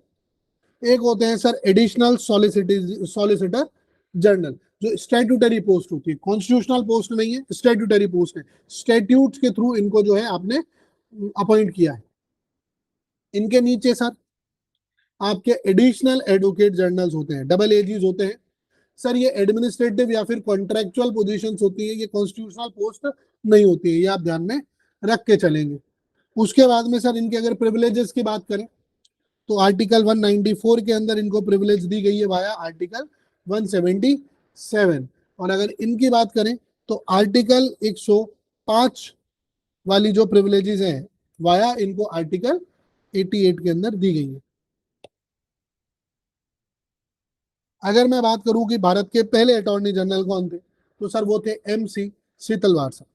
एक होते हैं सर एडिशनल सॉलिसिटर जनरल, जो स्टैट्यूटरी पोस्ट होती है, कॉन्स्टिट्यूशनल पोस्ट नहीं है, स्टैट्यूटरी पोस्ट है। स्टैट्यूट के थ्रू इनको जो है आपने अपॉइंट किया है। इनके नीचे सर आपके एडिशनल एडवोकेट जनरल्स होते हैं, डबल एजीज होते हैं। सर ये एडमिनिस्ट्रेटिव या फिर कॉन्ट्रेक्चुअल पोजीशंस होती है, ये कॉन्स्टिट्यूशनल पोस्ट नहीं होती है, ये आप ध्यान में रख के चलेंगे। उसके बाद में सर इनके अगर प्रिविलेजेस की बात करें तो आर्टिकल 194 के अंदर इनको प्रिविलेज दी गई है वाया आर्टिकल 177। और अगर इनकी बात करें तो आर्टिकल 105 वाली जो प्रिविलेजेस हैं वाया इनको आर्टिकल 88 के अंदर दी गई है। अगर मैं बात करूं कि भारत के पहले अटॉर्नी जनरल कौन थे तो सर वो थे MC शीतलवार साहब,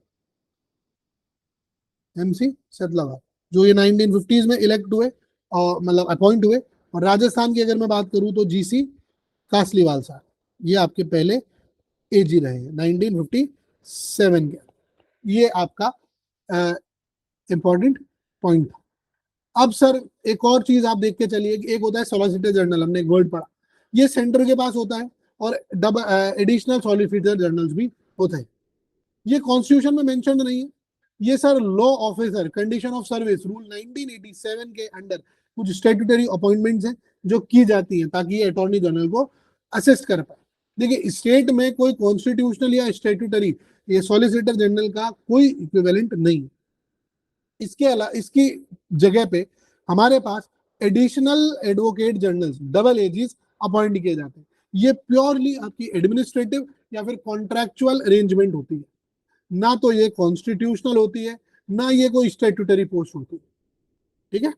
MC शीतलवार, जो ये 1950s में इलेक्ट हुए और मतलब अपॉइंट हुए। और राजस्थान की अगर मैं बात करूं तो GC कासलीवाल साहब, ये आपके पहले एजी रहे 1957 के। ये आपका इंपॉर्टेंट पॉइंट था। अब सर एक और चीज आप देख के चलिए, एक होता है सॉलिसिटर जनरल, हमने एक वर्ड पढ़ा, ये सेंटर के पास होता है, और डबल एडिशनल सॉलिसिटर जनरल्स भी होते हैं। ये कॉन्स्टिट्यूशन में मेंशन नहीं है। ये sir law officer condition of service rule 1987 के अंडर कुछ स्टैट्यूटरी अपॉइंटमेंट्स हैं जो की जाती हैं ताकि ये अटॉर्नी जनरल को असिस्ट कर पाए। देखिए स्टेट में कोई कॉन्स्टिट्यूशनल या स्टैट्यूटरी ये सॉलिसिटर जनरल का कोई इक्विवेलेंट नहीं है। इसके अलावा इसकी जगह पे हमारे पास additional advocate generals double AGs appoint किए जाते हैं। ये प्योरली आपकी एडमिनिस्ट्रेटिव या फिर कॉन्ट्रैक्चुअल अरेंजमेंट होती है, ना तो ये कॉन्स्टिट्यूशनल होती है, ना ये कोई स्टैट्यूटरी पोस्ट होती है। ठीक है,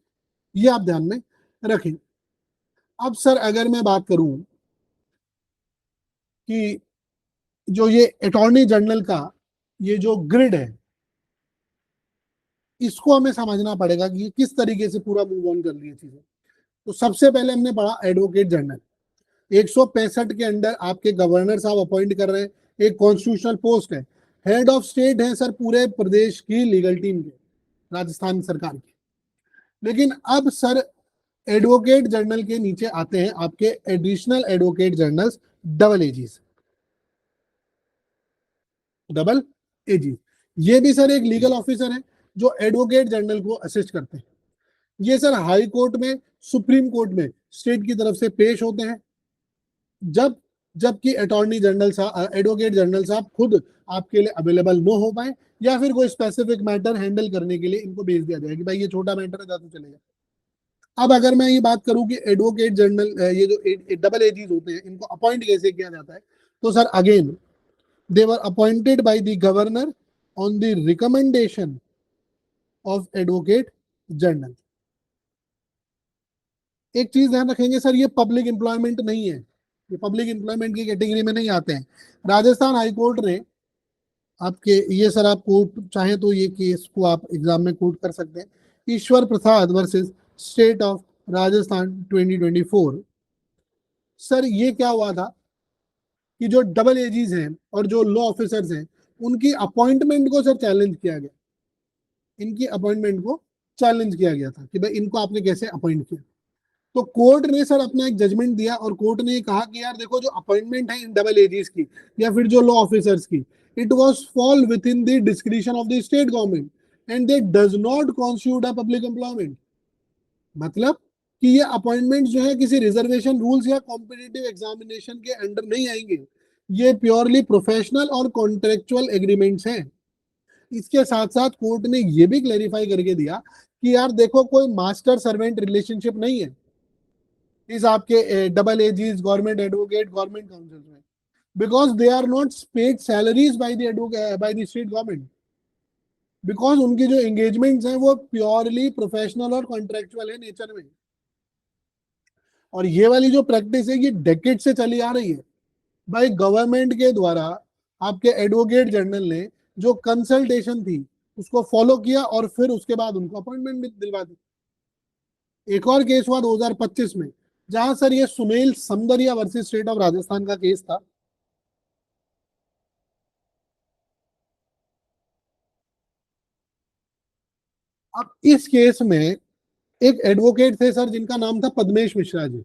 ये आप ध्यान में रखें। अब सर अगर मैं बात करूं कि जो ये अटॉर्नी जनरल का ये जो ग्रिड है, इसको हमें समझना पड़ेगा कि किस तरीके से पूरा मूव ऑन कर रही है चीजें। तो सबसे पहले हमने पढ़ा एडवोकेट जनरल, 165 के अंडर आपके गवर्नर साहब अपॉइंट कर रहे हैं, एक कॉन्स्टिट्यूशनल पोस्ट है। हेड ऑफ स्टेट है सर पूरे प्रदेश की लीगल टीम के, राजस्थान सरकार की। लेकिन अब सर एडवोकेट जनरल के नीचे आते हैं आपके additional advocate generals double aegis, double aegis. ये भी सर एक लीगल ऑफिसर है, जो एडवोकेट जनरल को असिस्ट करते हैं। ये सर हाई कोर्ट में, सुप्रीम कोर्ट में स्टेट की तरफ से पेश होते हैं, जबकि अटॉर्नी जनरल साहब, एडवोकेट जनरल साहब खुद आपके लिए अवेलेबल न हो पाए, या फिर कोई स्पेसिफिक मैटर हैंडल करने के लिए इनको भेज दिया जाए कि भाई ये छोटा मैटर है, जा तू चलेगा। अब अगर मैं ये बात करूं कि एडवोकेट जनरल, ये जो डबल एजीज होते हैं, इनको अपॉइंट कैसे किया जाता है, तो sir again they were appointed by the governor on the recommendation of advocate general. एक चीज ध्यान रखेंगे सर, ये पब्लिक एम्प्लॉयमेंट नहीं है, ये पब्लिक एम्प्लॉयमेंट की कैटेगरी में नहीं आते हैं। राजस्थान हाई कोर्ट ने आपके, ये सर आप कोर्ट चाहे तो ये केस को आप एग्जाम में कोट कर सकते हैं, Ishwar Prasad versus State of Rajasthan 2024। Sir ये क्या हुआ था कि जो डबल एजीज हैं और जो लॉ ऑफिसर्स हैं, उनकी अपॉइंटमेंट को सर चैलेंज किया गया, इनकी अपॉइंटमेंट को चैलेंज किया गया था कि भाई इनको आपने कैसे अपॉइंट किया। तो कोर्ट ने सर अपना एक जजमेंट दिया और कोर्ट ने कहा कि यार देखो, जो अपॉइंटमेंट है इन डबल एजीज की या फिर जो लॉ ऑफिसर्स की, it was fall with in the description of the state government and they does not constitute a public employment. मतलब कि ये अपॉइंटमेंट जो है किसी रिजर्वेशन रूल्स या कॉम्पिटिटिव एग्जामिनेशन के अंडर नहीं आएंगे, ये प्योरली प्रोफेशनल और कॉन्ट्रेक्चुअल एग्रीमेंट्स हैं। इसके साथ साथ कोर्ट ने ये भी क्लेरिफाई करके दिया कि यार देखो, कोई मास्टर सर्वेंट रिलेशनशिप नहीं है इस आपके double AGs, government advocate, government counsel में, because they are not paid salaries by the state government, because उनकी जो एंगेजमेंट्स हैं वो प्योरली प्रोफेशनल और कॉन्ट्रेक्चुअल है नेचर में। और ये वाली जो प्रैक्टिस है ये डेकेड से चली आ रही है भाई, गवर्नमेंट के द्वारा आपके एडवोकेट जनरल ने जो कंसल्टेशन थी उसको फॉलो किया और फिर उसके बाद उनको अपॉइंटमेंट भी दिलवा दी। एक और केस हुआ 2025 में, जहां सर ये Sunil Samdariya versus State of Rajasthan का केस था। अब इस केस में एक एडवोकेट थे सर जिनका नाम था पद्मेश मिश्रा जी।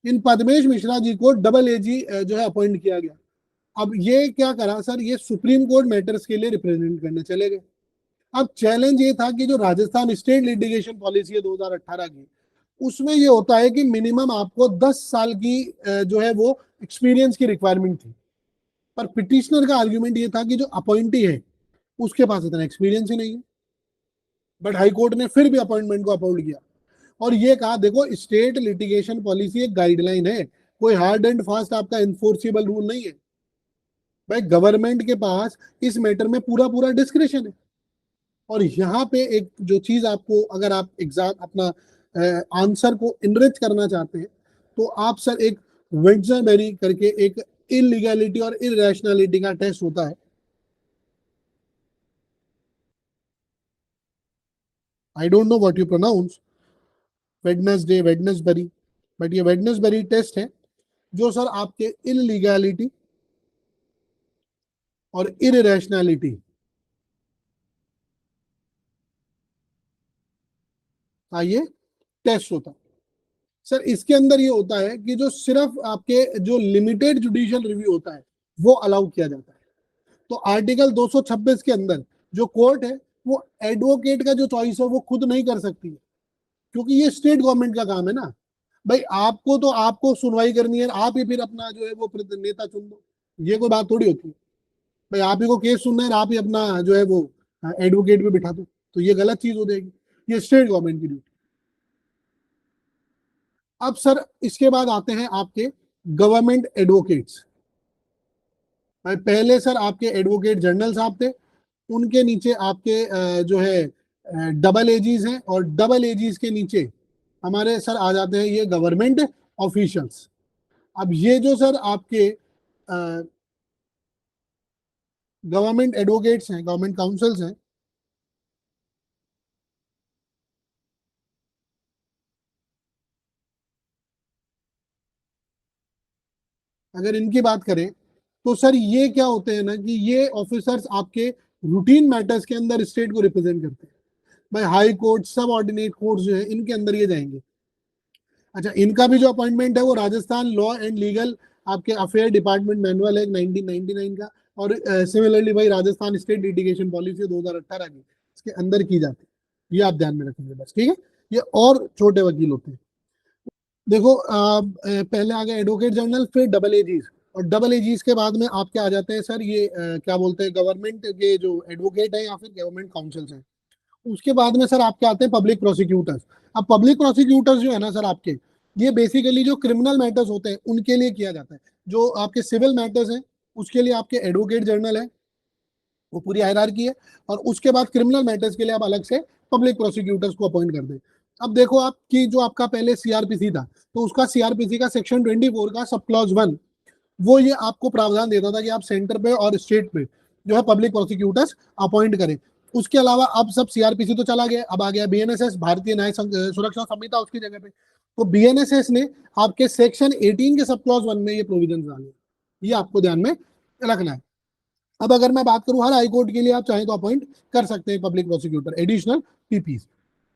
इन पद्मेश मिश्रा जी को डबल एजी जो है अपॉइंट किया गया। अब ये क्या करा सर, ये सुप्रीम कोर्ट मैटर्स के लिए रिप्रेजेंट करने चले गए। अब चैलेंज ये था कि जो राजस्थान स्टेट लिटिगेशन पॉलिसी है 2018 की, उसमें ये होता है कि मिनिमम आपको 10 साल की जो है वो एक्सपीरियंस की रिक्वायरमेंट थी। पर पिटिशनर का आर्ग्यूमेंट ये था कि जो अपॉइंटी है उसके पास इतना एक्सपीरियंस ही नहीं है। बट हाई कोर्ट ने फिर भी अपॉइंटमेंट को अपहोल्ड किया और ये कहा देखो, स्टेट लिटिगेशन पॉलिसी एक गाइडलाइन है, कोई हार्ड एंड फास्ट आपका इन्फोर्सिबल रूल नहीं है। भाई गवर्नमेंट के पास इस मैटर में पूरा पूरा डिस्क्रिप्शन है। और यहाँ पे एक जो चीज आपको, अगर आप एग्जाम अपना आंसर को इनरिच करना चाहते हैं, तो आप सर एक वेंटरबेरी करके एक इलीगैलिटी और इरेशनैलिटी का टेस्ट होता है। I don't know what you pronounce, Wednesbury, but ये वेडनेसबेरी टेस्ट है जो सर आपके इलीगैलिटी और इरेशनैलिटी का ये टेस्ट होता है। सर इसके अंदर ये होता है कि जो सिर्फ आपके जो लिमिटेड जुडिशियल रिव्यू होता है वो अलाउ किया जाता है। तो आर्टिकल 226 के अंदर जो कोर्ट है वो एडवोकेट का जो चॉइस है वो खुद नहीं कर सकती है, क्योंकि ये स्टेट गवर्नमेंट का काम है ना। भाई आपको तो आपको सुनवाई करनी है, आप ही फिर अपना जो है वो नेता चुन दो, ये कोई बात थोड़ी होती है। भाई आप ही को केस सुनना है, आप ही अपना जो है वो एडवोकेट भी बिठा दो, तो ये गलत चीज हो जाएगी। ये स्टेट गवर्नमेंट की ड्यूटी। अब सर इसके बाद आते हैं आपके गवर्नमेंट एडवोकेट्स। भाई पहले सर आपके एडवोकेट जनरल साहब थे, उनके नीचे आपके जो है डबल एजीज हैं, और डबल एजीज के नीचे हमारे सर आ जाते हैं ये गवर्नमेंट ऑफिशियल्स। अब ये जो सर आपके गवर्नमेंट एडवोकेट्स हैं, गवर्नमेंट काउंसिल्स हैं, अगर इनकी बात करें तो सर ये क्या होते हैं ना कि ये ऑफिसर्स आपके रूटीन मैटर्स के अंदर स्टेट को रिप्रेजेंट करते हैं। भाई हाई कोर्ट, सब ऑर्डिनेट कोर्ट जो है इनके अंदर ये जाएंगे। अच्छा, इनका भी जो अपॉइंटमेंट है वो राजस्थान लॉ एंड लीगल आपके अफेयर डिपार्टमेंट मैनुअल है 1999 का, और सिमिलरली भाई राजस्थान स्टेट लिटिगेशन पॉलिसी 2018 की, के अंदर की जाती है, ये आप ध्यान में रखेंगे बस, ठीक है। ये और छोटे वकील होते हैं। देखो पहले आ गया एडवोकेट जनरल, फिर डबल एजीज, और डबल एजीज के बाद में आपके आ जाते हैं सर ये क्या बोलते हैं, गवर्नमेंट के जो एडवोकेट है या फिर गवर्नमेंट काउंसिल्स हैं। उसके बाद में सर आपके आते हैं पब्लिक प्रोसिक्यूटर्स। अब पब्लिक प्रोसिक्यूटर्स जो है ना सर आपके, ये बेसिकली जो क्रिमिनल मैटर्स होते हैं उनके लिए किया जाता है। जो आपके सिविल मैटर्स हैं उसके लिए आपके एडवोकेट जनरल है, वो पूरी हायरार्की है। और उसके बाद क्रिमिनल मैटर्स के लिए आप अलग से पब्लिक प्रोसिक्यूटर्स को अपॉइंट कर दें। अब देखो आपकी जो आपका पहले सीआरपीसी था, तो उसका सीआरपीसी का सेक्शन 24 का सब क्लॉज 1 वो ये आपको प्रावधान देता था कि आप सेंटर पे और स्टेट पे जो है पब्लिक प्रोसिक्यूटर्स अपॉइंट करें। उसके अलावा अब सब सीआरपीसी तो चला गया, अब आ गया बीएनएसएस, भारतीय न्याय सुरक्षा संहिता उसकी जगह पे। तो बीएनएसएस ने आपके सेक्शन 18 के सब क्लॉज 1 में ये प्रोविजन डाले, ये आपको ध्यान में रखना है। अब अगर मैं बात करूं हर हाईकोर्ट के लिए आप चाहें तो अपॉइंट कर सकते हैं पब्लिक प्रोसिक्यूटर एडिशनल पीपीस।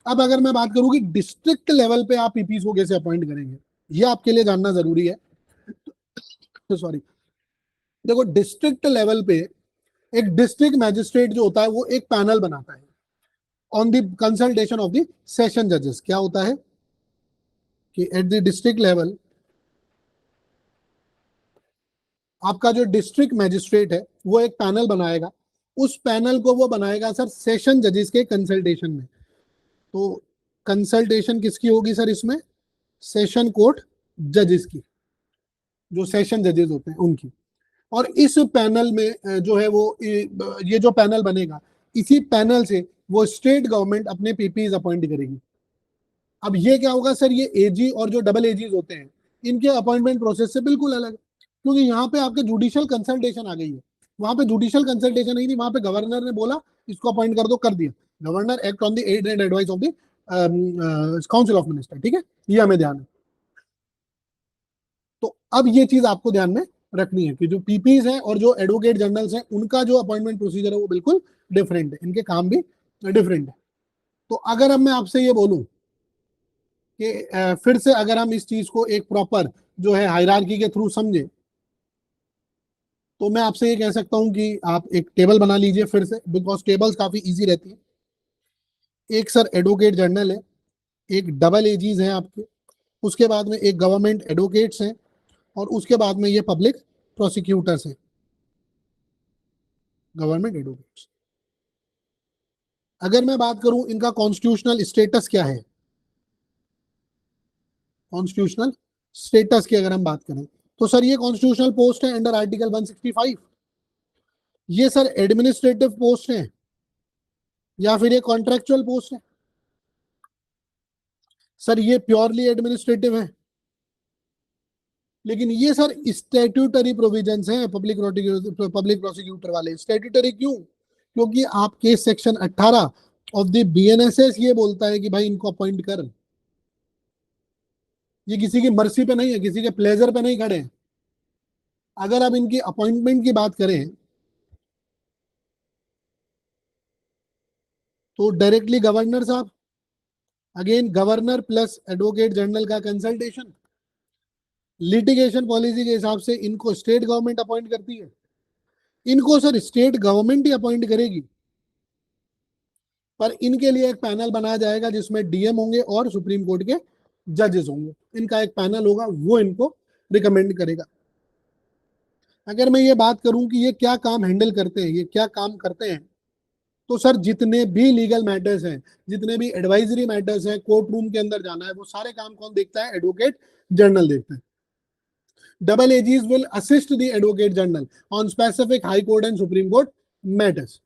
अब अगर मैं बात करूं कि डिस्ट्रिक्ट लेवल पे आप पीपीस को कैसे अपॉइंट करेंगे, ये आपके लिए जानना जरूरी है। तो सॉरी, देखो डिस्ट्रिक्ट लेवल पे एक डिस्ट्रिक्ट मैजिस्ट्रेट जो होता है वो एक पैनल बनाता है on the consultation of the session जजेस। क्या होता है कि एट द डिस्ट्रिक्ट लेवल आपका जो डिस्ट्रिक्ट मैजिस्ट्रेट है वो एक पैनल बनाएगा, उस पैनल को वो बनाएगा सर सेशन जजेस के कंसल्टेशन में। तो कंसल्टेशन किसकी होगी सर इसमें, सेशन कोर्ट जजेस की, जो सेशन जजेस होते हैं उनकी। और इस पैनल में जो है वो ये जो पैनल बनेगा, इसी पैनल से वो स्टेट गवर्नमेंट अपने पीपीज अपॉइंट करेगी। अब ये क्या होगा सर, ये एजी और जो डबल एजीज होते हैं इनके अपॉइंटमेंट प्रोसेस से बिल्कुल अलग है, क्योंकि यहाँ पे आपके जुडिशियल कंसल्टेशन आ गई है। वहां पे जुडिशियल कंसल्टेशन नहीं थी, वहां पे गवर्नर ने बोला इसको अपॉइंट कर दो, कर दिया। Governor act on the aid and advice of the council of minister, ठीक है, ये हमें ध्यान है। तो अब ये चीज आपको ध्यान में रखनी है कि जो पीपीज हैं और जो एडवोकेट जनरल्स हैं उनका जो अपॉइंटमेंट प्रोसीजर है वो बिल्कुल डिफरेंट है, इनके काम भी डिफरेंट है। तो अगर अब मैं आपसे ये बोलूं कि फिर से अगर हम इस चीज को एक प्रॉपर जो है हायरार्की के थ्रू समझे, तो मैं आपसे ये कह सकता हूं कि आप एक टेबल बना लीजिए फिर से, बिकॉज टेबल्स काफी इजी रहती है। एक सर एडवोकेट जनरल है, एक डबल एजीज हैं आपके, उसके बाद में एक गवर्नमेंट एडवोकेट्स हैं, और उसके बाद में ये पब्लिक प्रोसिक्यूटर्स हैं, गवर्नमेंट एडवोकेट्स। अगर मैं बात करूं इनका कॉन्स्टिट्यूशनल स्टेटस क्या है, कॉन्स्टिट्यूशनल स्टेटस की अगर हम बात करें तो सर ये कॉन्स्टिट्यूशनल पोस्ट है अंडर आर्टिकल 165। ये सर एडमिनिस्ट्रेटिव पोस्ट है या फिर ये कॉन्ट्रेक्चुअल पोस्ट है, सर ये प्योरली एडमिनिस्ट्रेटिव है। लेकिन ये सर स्टैट्यूटरी प्रोविजंस हैं पब्लिक प्रोसिक्यूटर वाले। स्टैट्यूटरी क्यों, क्योंकि आपके सेक्शन 18 ऑफ द बीएनएसएस ये बोलता है कि भाई इनको अपॉइंट कर। ये किसी की मर्जी पे नहीं है, किसी के प्लेजर पे नहीं खड़े हैं। अगर आप इनकी अपॉइंटमेंट की बात करें तो डायरेक्टली गवर्नर साहब, again governor plus advocate general का कंसल्टेशन। लिटिगेशन पॉलिसी के हिसाब से इनको स्टेट गवर्नमेंट अपॉइंट करती है, इनको सर स्टेट गवर्नमेंट ही अपॉइंट करेगी, पर इनके लिए एक पैनल बनाया जाएगा जिसमें डीएम होंगे और सुप्रीम कोर्ट के जजेस होंगे। इनका एक पैनल होगा, वो इनको रिकमेंड करेगा। अगर मैं ये बात करूं कि ये क्या काम हैंडल करते हैं, ये क्या काम करते हैं, तो सर जितने भी लीगल मैटर्स हैं, जितने भी एडवाइजरी मैटर्स हैं, कोर्ट रूम के अंदर जाना है, वो सारे काम कौन देखता है, एडवोकेट जनरल देखता है। Double aegis will assist the advocate general on specific high court and supreme court matters.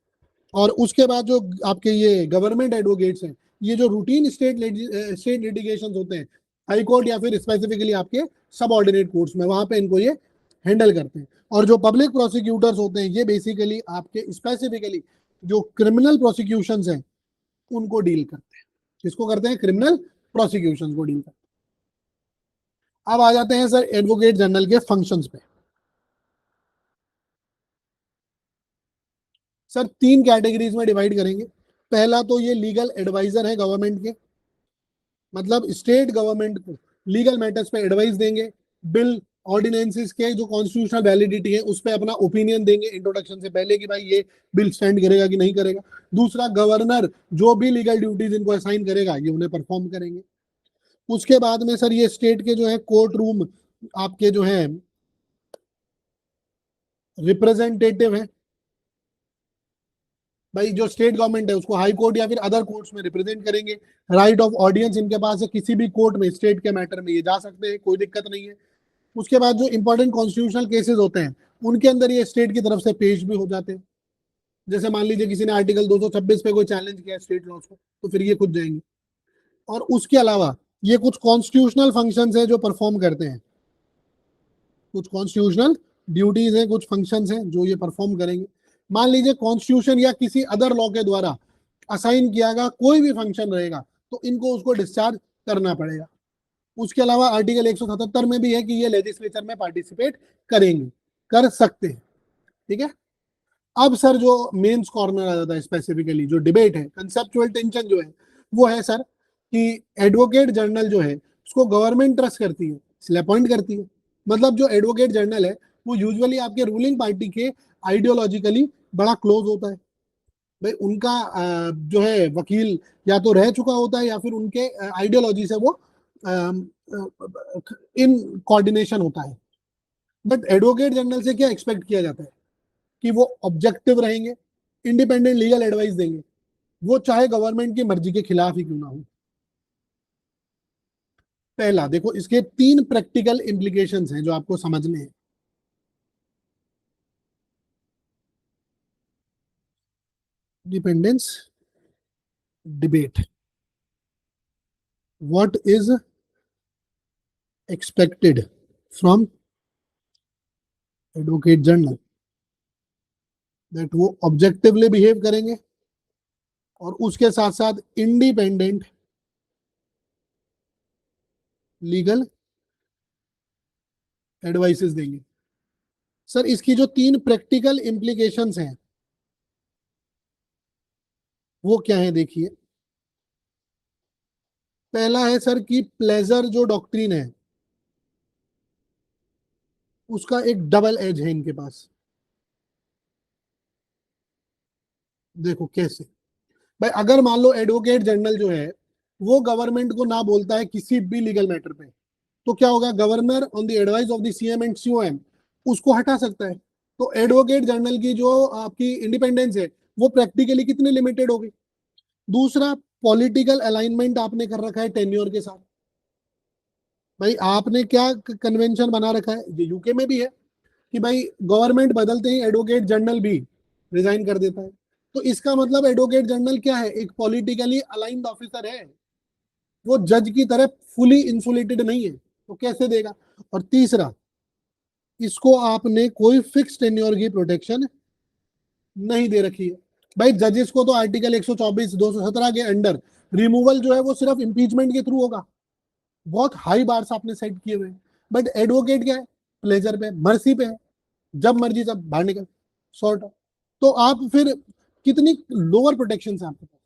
और उसके बाद जो आपके ये गवर्नमेंट एडवोकेट्स हैं, ये जो रूटीन स्टेट लिटिगेशन होते हैं हाई कोर्ट या फिर स्पेसिफिकली आपके सब ऑर्डिनेट कोर्ट्स में, वहां पे इनको ये हैंडल करते हैं। और जो पब्लिक प्रोसिक्यूटर्स होते हैं ये बेसिकली आपके स्पेसिफिकली जो क्रिमिनल प्रोसिक्यूशंस हैं उनको डील करते हैं। किसको करते हैं, क्रिमिनल प्रोसिक्यूशंस को डील करते हैं। अब आ जाते हैं सर एडवोकेट जनरल के फंक्शंस पे। सर 3 कैटेगरीज में डिवाइड करेंगे। पहला तो ये लीगल एडवाइजर है गवर्नमेंट के, मतलब स्टेट गवर्नमेंट को लीगल मैटर्स पे एडवाइस देंगे, बिल ऑर्डिनेंसेस के जो कॉन्स्टिट्यूशनल वैलिडिटी है उस पर अपना ओपिनियन देंगे इंट्रोडक्शन से पहले कि भाई ये बिल स्टैंड करेगा कि नहीं करेगा। दूसरा, गवर्नर जो भी लीगल ड्यूटीज इनको असाइन करेगा ये उन्हें परफॉर्म करेंगे। उसके बाद में सर ये स्टेट के जो है कोर्ट रूम आपके जो है रिप्रेजेंटेटिव है। भाई जो स्टेट गवर्नमेंट है उसको हाई कोर्ट या फिर अदर कोर्ट्स में रिप्रेजेंट करेंगे। राइट ऑफ ऑडियंस इनके पास है, किसी भी कोर्ट में स्टेट के मैटर में ये जा सकते हैं, कोई दिक्कत नहीं है। उसके बाद जो इंपॉर्टेंट कॉन्स्टिट्यूशनल केसेस होते हैं उनके अंदर ये स्टेट की तरफ से पेश भी हो जाते हैं। जैसे मान लीजिए किसी ने आर्टिकल 226 पे कोई चैलेंज किया स्टेट लॉज को, तो फिर ये खुद जाएंगे। और उसके अलावा ये कुछ कॉन्स्टिट्यूशनल फंक्शंस है जो परफॉर्म करते हैं, कुछ कॉन्स्टिट्यूशनल ड्यूटीज हैं, कुछ फंक्शंस हैं जो ये परफॉर्म करेंगे। मान लीजिए कॉन्स्टिट्यूशन या किसी अदर लॉ के द्वारा असाइन किया गया कोई भी फंक्शन रहेगा तो इनको उसको डिस्चार्ज करना पड़ेगा। उसके अलावा आर्टिकल 177 में भी है कि ये लेजिस्लेचर में पार्टिसिपेट करेंगे, कर सकते हैं। ठीक है। अब सर जो मेंस कॉर्नर आ जाता है, स्पेसिफिकली जो डिबेट है, कंसेप्चुअल टेंशन जो है वो है सर कि एडवोकेट जनरल जो है उसको गवर्नमेंट ट्रस्ट करती है, इसलिए अपॉइंट करती है। मतलब जो एडवोकेट जनरल है वो यूजुअली आपके रूलिंग पार्टी के आइडियोलॉजिकली बड़ा क्लोज होता है। भाई उनका जो है वकील या तो रह चुका होता है या फिर उनके आइडियोलॉजी से वो इन कोऑर्डिनेशन होता है। बट एडवोकेट जनरल से क्या एक्सपेक्ट किया जाता है कि वो ऑब्जेक्टिव रहेंगे, इंडिपेंडेंट लीगल एडवाइस देंगे, वो चाहे गवर्नमेंट की मर्जी के खिलाफ ही क्यों ना हो। पहला देखो, इसके 3 प्रैक्टिकल इंप्लीकेशंस हैं जो आपको समझने हैं। Independence debate, what is expected from advocate general, that वो ऑब्जेक्टिवली बिहेव करेंगे और उसके साथ साथ इंडिपेंडेंट लीगल एडवाइसेस देंगे। सर इसकी जो 3 प्रैक्टिकल इंप्लीकेशंस हैं वो क्या है देखिए। पहला है सर कि प्लेजर जो डॉक्ट्रिन है उसका एक डबल एज है इनके पास। देखो कैसे। भाई अगर मान लो एडवोकेट जनरल जो है वो गवर्नमेंट को ना बोलता है किसी भी लीगल मैटर पे, तो क्या होगा, governor on the advice of the CM and COM उसको हटा सकता है। तो एडवोकेट जनरल की जो आपकी इंडिपेंडेंस है वो प्रैक्टिकली कितनी लिमिटेड होगी। दूसरा, पॉलिटिकल अलाइनमेंट आपने कर रखा है टेन्योर के साथ। भाई आपने क्या कन्वेंशन बना रखा है, ये यूके में भी है कि भाई गवर्नमेंट बदलते ही एडवोकेट जनरल भी रिजाइन कर देता है। तो इसका मतलब एडवोकेट जनरल क्या है, एक पॉलिटिकली अलाइंड ऑफिसर है, वो जज की तरह फुली इंसुलेटेड नहीं है, तो कैसे देगा। और तीसरा, इसको आपने कोई फिक्स टेन्योर की प्रोटेक्शन नहीं दे रखी है। भाई जजेस को तो आर्टिकल 124 217 के अंडर रिमूवल जो है वो सिर्फ इंपीचमेंट के थ्रू होगा, बहुत हाई बार्स आपने सेट किए हुए हैं। बट एडवोकेट क्या है, प्लेजर पे, मर्सी पे है, जब मर्जी जब बाहर निकल, सॉर्ट। तो आप फिर कितनी लोअर प्रोटेक्शन है आपके पास।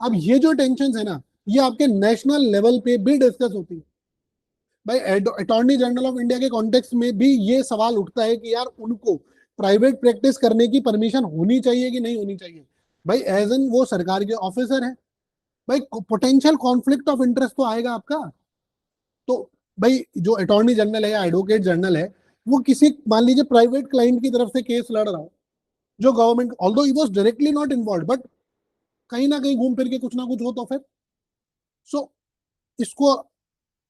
अब ये जो टेंशन है ना, ये आपके नेशनल लेवल पे भी डिस्कस होती है। भाई अटॉर्नी जनरल ऑफ इंडिया के कॉन्टेक्स्ट में भी ये सवाल उठता है कि यार उनको प्राइवेट प्रैक्टिस करने की परमिशन होनी चाहिए कि नहीं होनी चाहिए। भाई एज एन वो सरकार के ऑफिसर है, भाई पोटेंशियल कॉन्फ्लिक्ट ऑफ इंटरेस्ट तो आएगा आपका। तो भाई जो अटॉर्नी जनरल है या एडवोकेट जनरल है वो किसी मान लीजिए प्राइवेट क्लाइंट की तरफ से केस लड़ रहा हो, जो government, although he was directly not involve, but कहीं ना कहीं घूम फिर के कुछ ना कुछ हो तो फिर सो इसको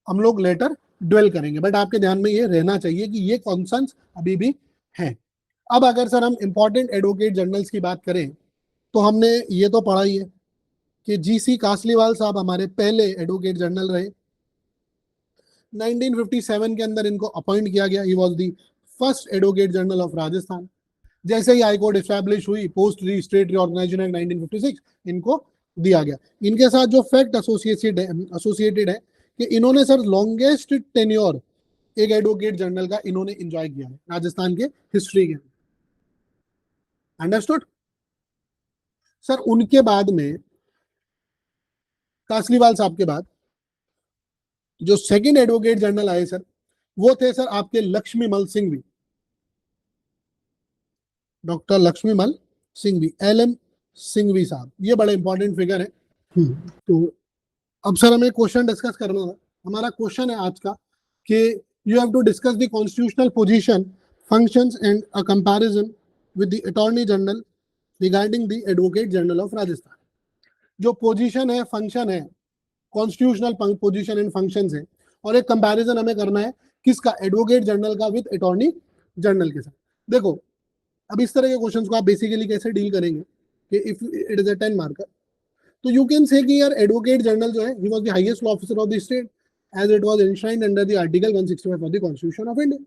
हम लोग लेटर ड्वेल करेंगे। बट आपके ध्यान में ये रहना चाहिए कि ये कॉन्सर्न्स अभी भी हैं। अब अगर सर हम इंपॉर्टेंट एडवोकेट जनरल्स की बात करें तो हमने ये तो पढ़ा ही है कि जीसी कासलीवाल साहब हमारे पहले एडवोकेट जनरल रहे। 1957 के अंदर इनको अपॉइंट किया गया, ही was the first advocate general of Rajasthan. जैसे ही हाई कोर्ट एस्टैब्लिश हुई, पोस्ट स्टेट रीऑर्गेनाइजेशन एक्ट 1956 इनको दिया गया। इनके साथ जो फैक्ट एसोसिएटेड है कि इन्होंने सर लॉन्गेस्ट टेन्योर एक एडवोकेट जनरल का इन्होंने एंजॉय किया है राजस्थान के हिस्ट्री के। अंडरस्टूड। सर उनके बाद में, कासलीवाल साहब के बाद जो सेकंड एडवोकेट जनरल आए सर, वो थे सर आपके लक्ष्मीमल सिंघवी, डॉक्टर लक्ष्मीमल सिंघवी, LM सिंघवी साहब, ये बड़े इंपॉर्टेंट फिगर है। तो अब सर हमें क्वेश्चन डिस्कस करना था। हमारा क्वेश्चन है आज का कि you have to discuss the constitutional position, functions and a comparison with the attorney general regarding the advocate general of Rajasthan. जो पोजीशन है, फंक्शन है, कॉन्स्टिट्यूशनल पोजीशन एंड फंक्शंस है, और एक कंपैरिजन हमें करना है किसका, एडवोकेट जनरल का विद अटॉर्नी जनरल के साथ। देखो अब इस तरह के क्वेश्चंस को आप बेसिकली कैसे डील करेंगे कि if it is a 10 marker, तो यू कैन से कि यार एडवोकेट जनरल जो है, ही was the highest law officer of the state as it was enshrined under the article 165 of the constitution of India.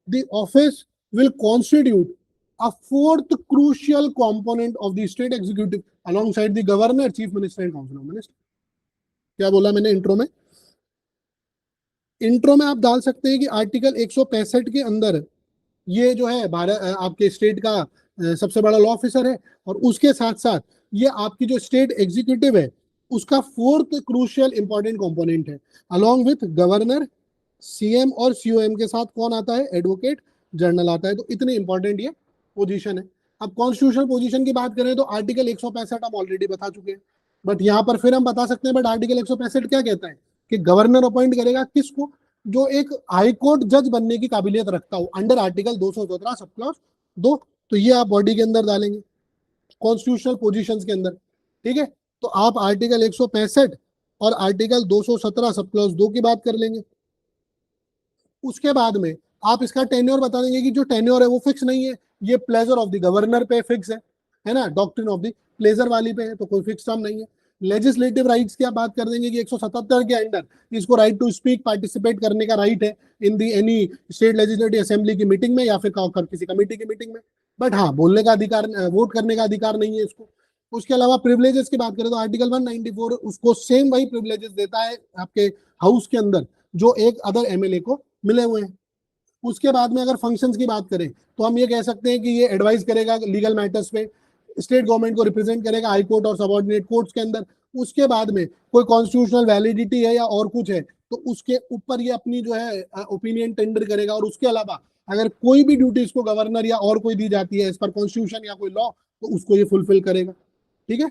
The office will constitute a fourth crucial component of the state executive alongside the governor, chief minister and council of ministers. क्या बोला मैंने इंट्रो में? इंट्रो में आप डाल सकते हैं कि आर्टिकल 165 के अंदर ये जो है भारत आपके स्टेट का सबसे बड़ा लॉ ऑफिसर है, और उसके साथ साथ ये आपकी जो स्टेट एग्जीक्यूटिव है उसका फोर्थ क्रूशियल इंपॉर्टेंट कंपोनेंट है, अलॉन्ग विथ गवर्नर, CM और COM के साथ कौन आता है, एडवोकेट जनरल आता है। तो इतनी इंपॉर्टेंट ये पोजीशन है। अब कॉन्स्टिट्यूशनल पोजीशन की बात करें तो आर्टिकल 165 हम ऑलरेडी बता चुके हैं, बट यहाँ पर फिर हम बता सकते हैं, बट आर्टिकल 165 क्या कहता है कि गवर्नर अपॉइंट करेगा किसको, जो एक हाईकोर्ट जज बनने की काबिलियत रखता हो, अंडर आर्टिकल 217 सब क्लॉज 2। तो ये आप बॉडी के अंदर डालेंगे कॉन्स्टिट्यूशनल पोजीशंस के अंदर, ठीक है। तो आप आर्टिकल 165 और आर्टिकल 217 सब क्लॉज 2 की बात कर लेंगे। उसके बाद में आप इसका टेन्योर बता देंगे कि जो टेन्योर है वो फिक्स नहीं है, ये प्लेजर ऑफ द गवर्नर पे फिक्स है ना, डॉक्ट्रिन ऑफ द प्लेजर वाली पे है, तो कोई फिक्स टर्म नहीं है। लेजिस्लेटिव राइट्स की आप बात कर देंगे कि 177 के अंडर इसको राइट टू स्पीक, पार्टिसिपेट करने का राइट है इन दी एनी स्टेट लेजिस्लेटिव असेंबली की मीटिंग में या फिर किसी कमेटी की मीटिंग में, बट हाँ बोलने का अधिकार, वोट करने का अधिकार नहीं है इसको। उसके अलावा प्रिविलेजेस की बात करें तो आर्टिकल 194 उसको सेम वही प्रिविलेजेस देता है आपके हाउस के अंदर जो एक अदर MLA को मिले हुए हैं। उसके बाद में अगर फंक्शंस की बात करें तो हम ये कह सकते हैं कि ये एडवाइस करेगा लीगल मैटर्स पे, स्टेट गवर्नमेंट को रिप्रेजेंट करेगा हाई कोर्ट और सबऑर्डिनेट कोर्ट्स के अंदर। उसके बाद में कोई कॉन्स्टिट्यूशनल वैलिडिटी है या और कुछ है तो उसके ऊपर ये अपनी जो है ओपिनियन टेंडर करेगा। और उसके अलावा अगर कोई भी ड्यूटी इसको गवर्नर या और कोई दी जाती है इस पर कॉन्स्टिट्यूशन या कोई लॉ, तो उसको ये फुलफिल करेगा, ठीक है।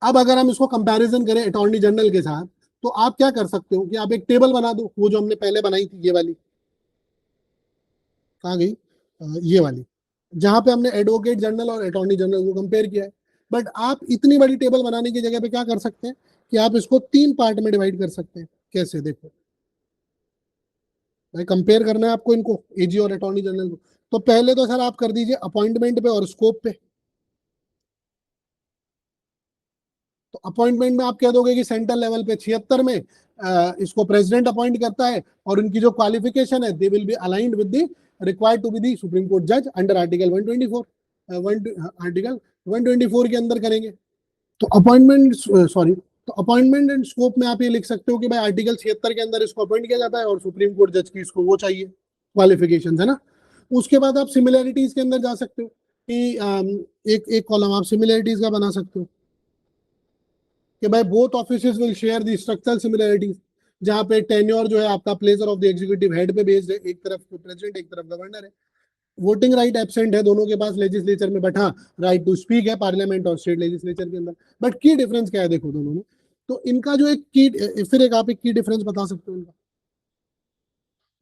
अब अगर हम इसको कंपैरिजन करें अटॉर्नी जनरल के साथ, तो आप क्या कर सकते हो कि आप एक टेबल बना दो, वो जो हमने पहले बनाई थी ये वाली, कहाँ गई, ये वाली, जहां पे हमने एडवोकेट जनरल और अटॉर्नी जनरल को कंपेयर किया है। बट आप इतनी बड़ी टेबल बनाने की जगह पे क्या कर सकते हैं कि आप इसको 3 पार्ट में डिवाइड कर सकते हैं। कैसे, देखो भाई, कंपेयर करना है आपको इनको, AG और अटॉर्नी जनरल को। तो पहले तो सर आप कर दीजिए अपॉइंटमेंट पे और स्कोप पे। तो अपॉइंटमेंट में आप कह दोगे कि सेंट्रल लेवल पे 76 में इसको प्रेसिडेंट अपॉइंट करता है, और उनकी जो क्वालिफिकेशन है they will be aligned with the required to be the supreme court जज अंडर आर्टिकल 124, आर्टिकल 124 के अंदर करेंगे। तो अपॉइंटमेंट तो अपॉइंटमेंट एंड स्कोप में आप ये लिख सकते हो कि भाई आर्टिकल 76 के अंदर इसको अपॉइंट किया जाता है और सुप्रीम कोर्ट जज की इसको वो चाहिए क्वालिफिकेशन, है ना। उसके बाद आप सिमिलैरिटीज के अंदर जा सकते हो कि एक कॉलम आप सिमिलैरिटीज का बना सकते हो कि भाई both offices will share the structural similarities, जहां पे टेन्योर जो है आपका pleasure of the executive head पे बेस्ड है, एक तरफ प्रेसिडेंट एक तरफ गवर्नर है। वोटिंग राइट एब्सेंट है दोनों के पास लेजिस्लेचर में, बट हाँ राइट टू स्पीक है पार्लियामेंट और स्टेट लेजिस्लेचर के अंदर। बट की डिफरेंस क्या है देखो दोनों में, तो इनका जो एक की, फिर एक आप एक की डिफरेंस बता सकते हो इनका,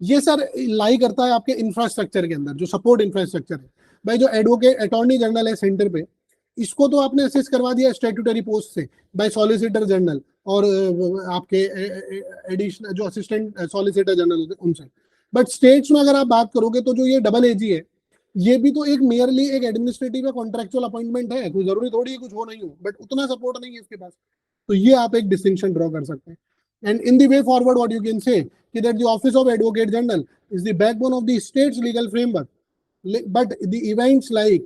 ये सर लाई करता है आपके इंफ्रास्ट्रक्चर के अंदर, जो सपोर्ट इंफ्रास्ट्रक्चर है। भाई जो एडवोकेट अटॉर्नी जनरल है सेंटर पे, इसको तो आपने असेस करवा दिया स्टैट्यूटरी पोस्ट से बाय सॉलिसिटर जनरल और आपके एडिशनल जो असिस्टेंट सॉलिसिटर जनरल होते हैं उनसे। बट स्टेट्स में अगर आप बात करोगे तो जो ये डबल AG है, ये भी तो एक मेयरली एक एडमिनिस्ट्रेटिव या कॉन्ट्रेक्चुअल अपॉइंटमेंट है, कोई जरूरी थोड़ी है कुछ हो नहीं हो, बट उतना सपोर्ट नहीं है इसके पास। तो ये आप एक डिस्टिंक्शन ड्रॉ कर सकते हैं। And in the way forward what you can say कि that the office of advocate general is the backbone of the state's legal framework, but the events like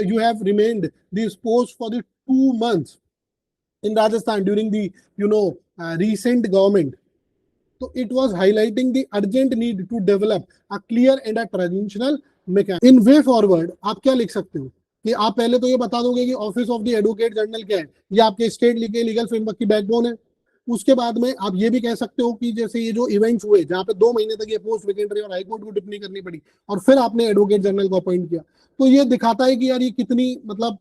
you have remained this post for the 2 months in Rajasthan during the recent government, so it was highlighting the urgent need to develop a clear and a transitional mechanism. In way forward आप क्या लिख सकते हो कि आप पहले तो ये बता दोगे कि office of the advocate general क्या है, ये आपके स्टेट लीगल फ्रेमवर्क की बैकबोन है। उसके बाद में आप ये भी कह सकते हो कि जैसे ये जो इवेंट्स हुए जहां पे 2 महीने तक ये पोस्ट वेकेंट रही और हाईकोर्ट को टिप्पणी करनी पड़ी और फिर आपने एडवोकेट जनरल को अपॉइंट किया, तो ये दिखाता है कि यार ये कितनी मतलब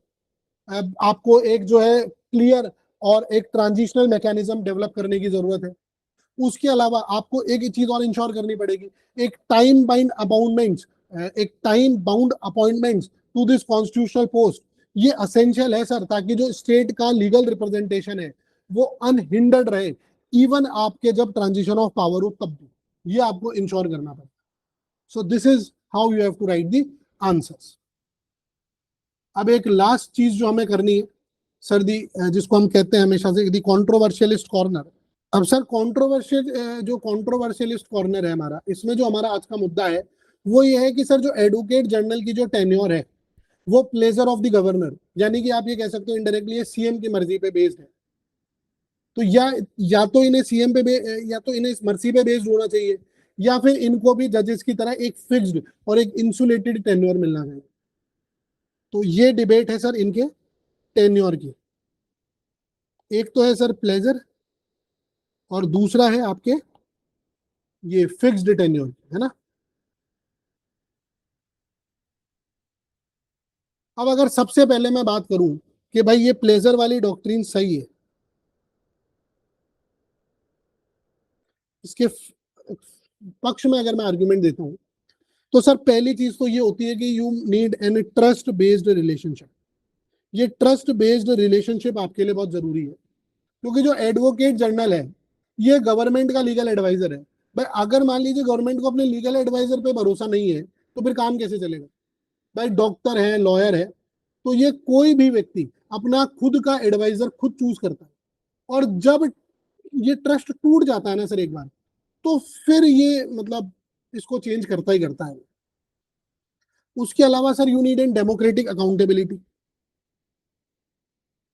आपको एक जो है क्लियर और एक ट्रांजिशनल मैकेनिज्म डेवलप करने की जरूरत है। उसके अलावा आपको एक चीज और इंश्योर करनी पड़ेगी, एक टाइम बाउंड अपॉइंटमेंट्स, एक time bound appointments to this constitutional post. ये असेंशियल है सर, ताकि जो स्टेट का लीगल रिप्रेजेंटेशन है वो अनहिंडर्ड रहे, इवन आपके जब ट्रांजिशन ऑफ पावर हो तब भी। ये आपको इंश्योर करना पड़ेगा। So this is how you have to write the answers. अब एक लास्ट चीज जो हमें करनी है सर दी, जिसको हम कहते हैं हमेशा से दी कॉन्ट्रोवर्शियलिस्ट कॉर्नर। अब सर कॉन्ट्रोवर्शियलिस्ट कॉर्नर है हमारा, इसमें जो हमारा आज का मुद्दा है वो ये है कि सर जो एडवोकेट जनरल की जो टेन्योर है वो प्लेजर ऑफ द गवर्नर, यानी कि आप ये कह सकते हो इनडायरेक्टली ये सीएम की मर्जी पे बेस्ड है। तो या तो इन्हें या तो इन्हें इस मर्जी पे बेस्ड होना चाहिए, या फिर इनको भी जजेस की तरह एक फिक्स्ड और एक इंसुलेटेड टेन्योर मिलना चाहिए। तो ये डिबेट है सर इनके टेन्योर की। एक तो है सर प्लेजर और दूसरा है आपके ये फिक्स्ड टेन्योर, है ना। अब अगर सबसे पहले मैं बात करूं कि भाई ये प्लेजर वाली डॉक्ट्रिन सही है, इसके पक्ष में अगर मैं आर्ग्यूमेंट देता हूं, तो सर पहली चीज तो ये होती है कि you need an trust based relationship. ये ट्रस्ट बेस्ड रिलेशनशिप आपके लिए बहुत जरूरी है, क्योंकि जो एडवोकेट जनरल है ये गवर्नमेंट का लीगल एडवाइजर है। भाई अगर मान लीजिए गवर्नमेंट को अपने लीगल एडवाइजर पे भरोसा नहीं है तो फिर काम कैसे चलेगा। भाई डॉक्टर है, लॉयर है, तो ये कोई भी व्यक्ति अपना खुद का एडवाइजर खुद चूज करता है, और जब ये ट्रस्ट टूट जाता है ना सर एक बार, तो फिर ये मतलब इसको चेंज करता ही करता है। उसके अलावा sir you need an democratic accountability.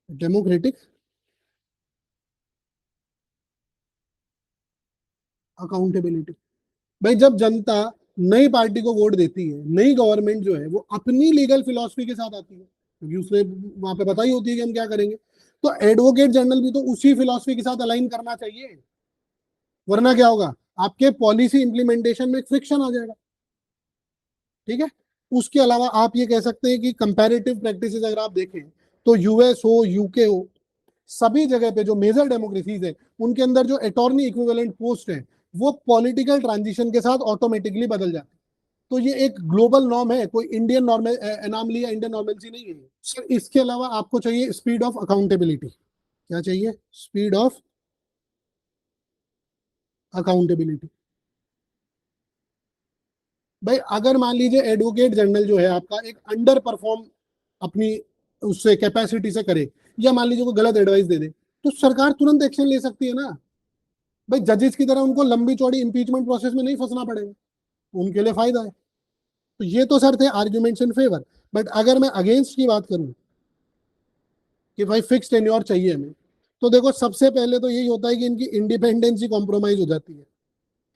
Democratic accountability, भाई जब जनता नई पार्टी को वोट देती है, नई गवर्नमेंट जो है वो अपनी लीगल फिलॉसफी के साथ आती है, क्योंकि उसने वहां पे पता ही होती है कि हम क्या करेंगे। तो एडवोकेट जनरल भी तो उसी फिलॉसफी के साथ अलाइन करना चाहिए, वरना क्या होगा, आपके पॉलिसी इंप्लीमेंटेशन में फ्रिक्शन आ जाएगा। ठीक है। उसके अलावा आप ये कह सकते हैं कि कंपैरेटिव प्रैक्टिसेस अगर आप देखें तो यूएस हो, यूके हो, सभी जगह पे जो मेजर डेमोक्रेसीज है उनके अंदर जो अटॉर्नी इक्विवेलेंट पोस्ट है वो पॉलिटिकल ट्रांजिशन के साथ ऑटोमेटिकली बदल जाती है। तो ये एक ग्लोबल नॉर्म है, कोई इंडियन नॉर्मल एनामली या इंडियन नॉर्मल्सी नहीं है सर। इसके अलावा आपको चाहिए स्पीड ऑफ अकाउंटेबिलिटी। क्या चाहिए? Speed of accountability. भाई अगर मान लीजिए एडवोकेट जनरल जो है आपका एक अंडर परफॉर्म अपनी उससे कैपेसिटी से करे, या मान लीजिए कोई गलत एडवाइस दे दे, तो सरकार तुरंत एक्शन ले सकती है ना। भाई जजेस की तरह उनको लंबी चौड़ी इंपीचमेंट प्रोसेस में नहीं फंसना पड़ेगा, उनके लिए फायदा है। तो ये तो सर थे आर्ग्यूमेंट्स इन फेवर। बट अगर मैं अगेंस्ट की बात करूं कि भाई फिक्स टेन्योर चाहिए हमें, तो देखो सबसे पहले तो यही होता है कि इनकी इंडिपेंडेंसी कॉम्प्रोमाइज हो जाती है।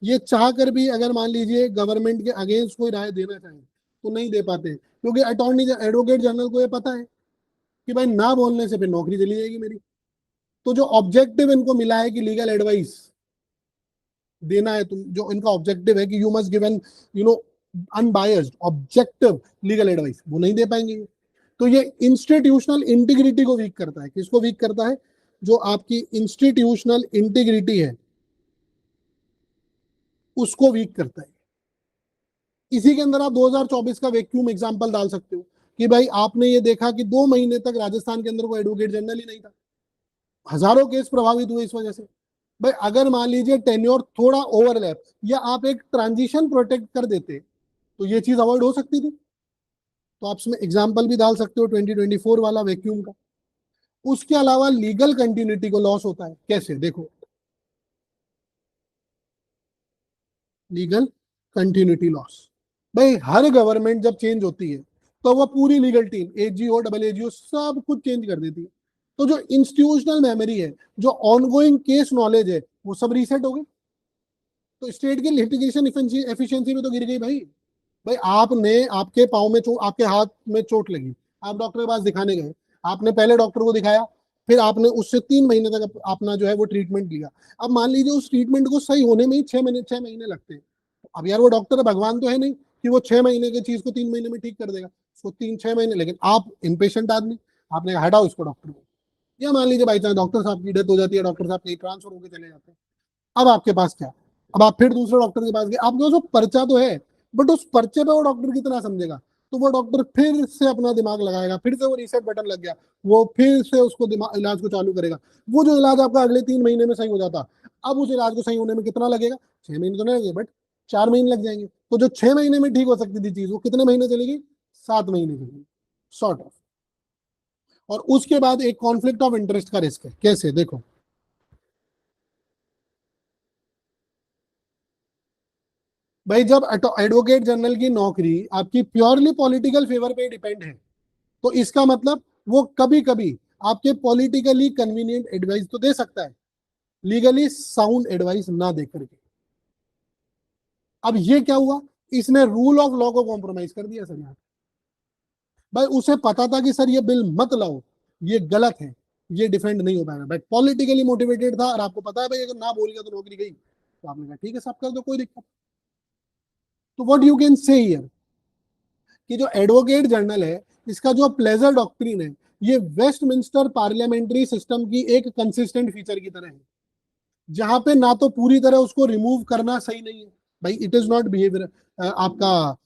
ये चाह कर भी अगर मान लीजिए गवर्नमेंट के अगेंस्ट कोई राय देना चाहे तो नहीं दे पाते, क्योंकि अटॉर्नी एडवोकेट जनरल को ये पता है कि भाई ना बोलने से फिर नौकरी चली जाएगी मेरी। तो जो ऑब्जेक्टिव इनको मिला है कि लीगल एडवाइस देना है, तुम जो इनका ऑब्जेक्टिव है कि you must give an you know unbiased objective legal advice, वो नहीं दे पाएंगे। तो ये इंस्टीट्यूशनल इंटीग्रिटी को वीक करता है। किसको वीक करता है? जो आपकी इंस्टीट्यूशनल इंटीग्रिटी है उसको वीक करता है। इसी के अंदर आप 2024 का वैक्यूम एग्जांपल डाल सकते हो कि भाई आपने ये देखा कि 2 महीने तक राजस्थान के अंदर कोई एडवोकेट जनरल ही नहीं था, हजारों केस प्रभावित हुए इस वजह से। भाई अगर मान लीजिए टेन्योर थोड़ा ओवरलैप या आप एक ट्रांजिशन प्रोटेक्ट कर देते तो ये चीज अवॉइड हो सकती थी। तो आप इसमें एग्जाम्पल भी डाल सकते हो 2024 वाला वैक्यूम का। उसके अलावा लीगल कंटिन्यूटी को लॉस होता है। कैसे? देखो, लीगल कंटिन्यूटी लॉस, भाई हर गवर्नमेंट जब चेंज होती है तो वह पूरी legal team AgO double AgO सब कुछ चेंज कर देती है। तो जो इंस्टीट्यूशनल मेमोरी है, जो ऑनगोइंग केस नॉलेज है, वो सब रीसेट हो गई। तो स्टेट की लिटिगेशन एफिशिएंसी में तो गिर गई भाई। भाई आपने आपके पाँव में चोट, आपके हाथ में चोट लगी, आप डॉक्टर के पास दिखाने गए, आपने पहले डॉक्टर को दिखाया, फिर आपने उससे 3 महीने तक अपना जो है वो ट्रीटमेंट लिया। अब मान लीजिए उस ट्रीटमेंट को सही होने में ही 6 महीने लगते हैं। अब यार वो डॉक्टर भगवान तो है नहीं कि वो 6 महीने की चीज को 3 महीने में ठीक कर देगा, उसको 3-6 महीने। लेकिन आप इम्पेशेंट आदमी, आपने हटाओ इसको डॉक्टर को, या मान लीजिए बाई चांस डॉक्टर साहब की डेथ हो जाती है, डॉक्टर साहब कहीं ट्रांसफर होकर चले जाते हैं, अब आपके पास क्या? अब आप फिर दूसरे डॉक्टर के पास गए, आपके पास वो पर्चा तो है, बट उस पर्चे पे वो डॉक्टर कितना समझेगा? तो वो डॉक्टर फिर से अपना दिमाग लगाएगा, फिर से वो रीसेट बटन लग गया, वो फिर से उसको दिमाग इलाज को चालू करेगा। वो जो इलाज आपका अगले 3 महीने में सही हो जाता, अब उस इलाज को सही होने में कितना लगेगा? 6 महीने तो नहीं लगे, बट 4 महीने लग जाएंगे। तो जो 6 महीने में ठीक हो सकती थी चीज, वो कितने महीने चलेगी? 7 महीने चलेगी, सॉर्ट ऑफ। और उसके बाद एक कॉन्फ्लिक्ट ऑफ इंटरेस्ट का रिस्क है। कैसे? देखो, भाई जब एडवोकेट जनरल की नौकरी आपकी प्योरली पॉलिटिकल फेवर पे डिपेंड है, तो इसका मतलब वो कभी कभी आपके पॉलिटिकली कन्वीनियंट एडवाइस तो दे सकता है, लीगली साउंड एडवाइस ना दे करके। अब ये क्या हुआ? इसने रूल ऑफ लॉ को कॉम्प्रोमाइज कर दिया सर यहाँ। भाई उसे पता था कि सर ये बिल मत लाओ, ये गलत है, ये डिफेंड नहीं हो पाएगा, बट पॉलिटिकली मोटिवेटेड था, और आपको पता है भाई अगर ना बोल गया तो नौकरी गई, तो आपने कहा ठीक है सब कर दो, कोई दिक्कत। तो व्हाट यू कैन से हियर कि जो एडवोकेट जनरल है, इसका जो प्लेजर डॉक्ट्रिन है, ये वेस्टमिंस्टर पार्लियामेंट्री सिस्टम की एक कंसिस्टेंट फीचर की तरह है, जहां पे ना तो पूरी तरह उसको रिमूव करना सही नहीं है, भाई इट इज नॉट बिहेवियर आपका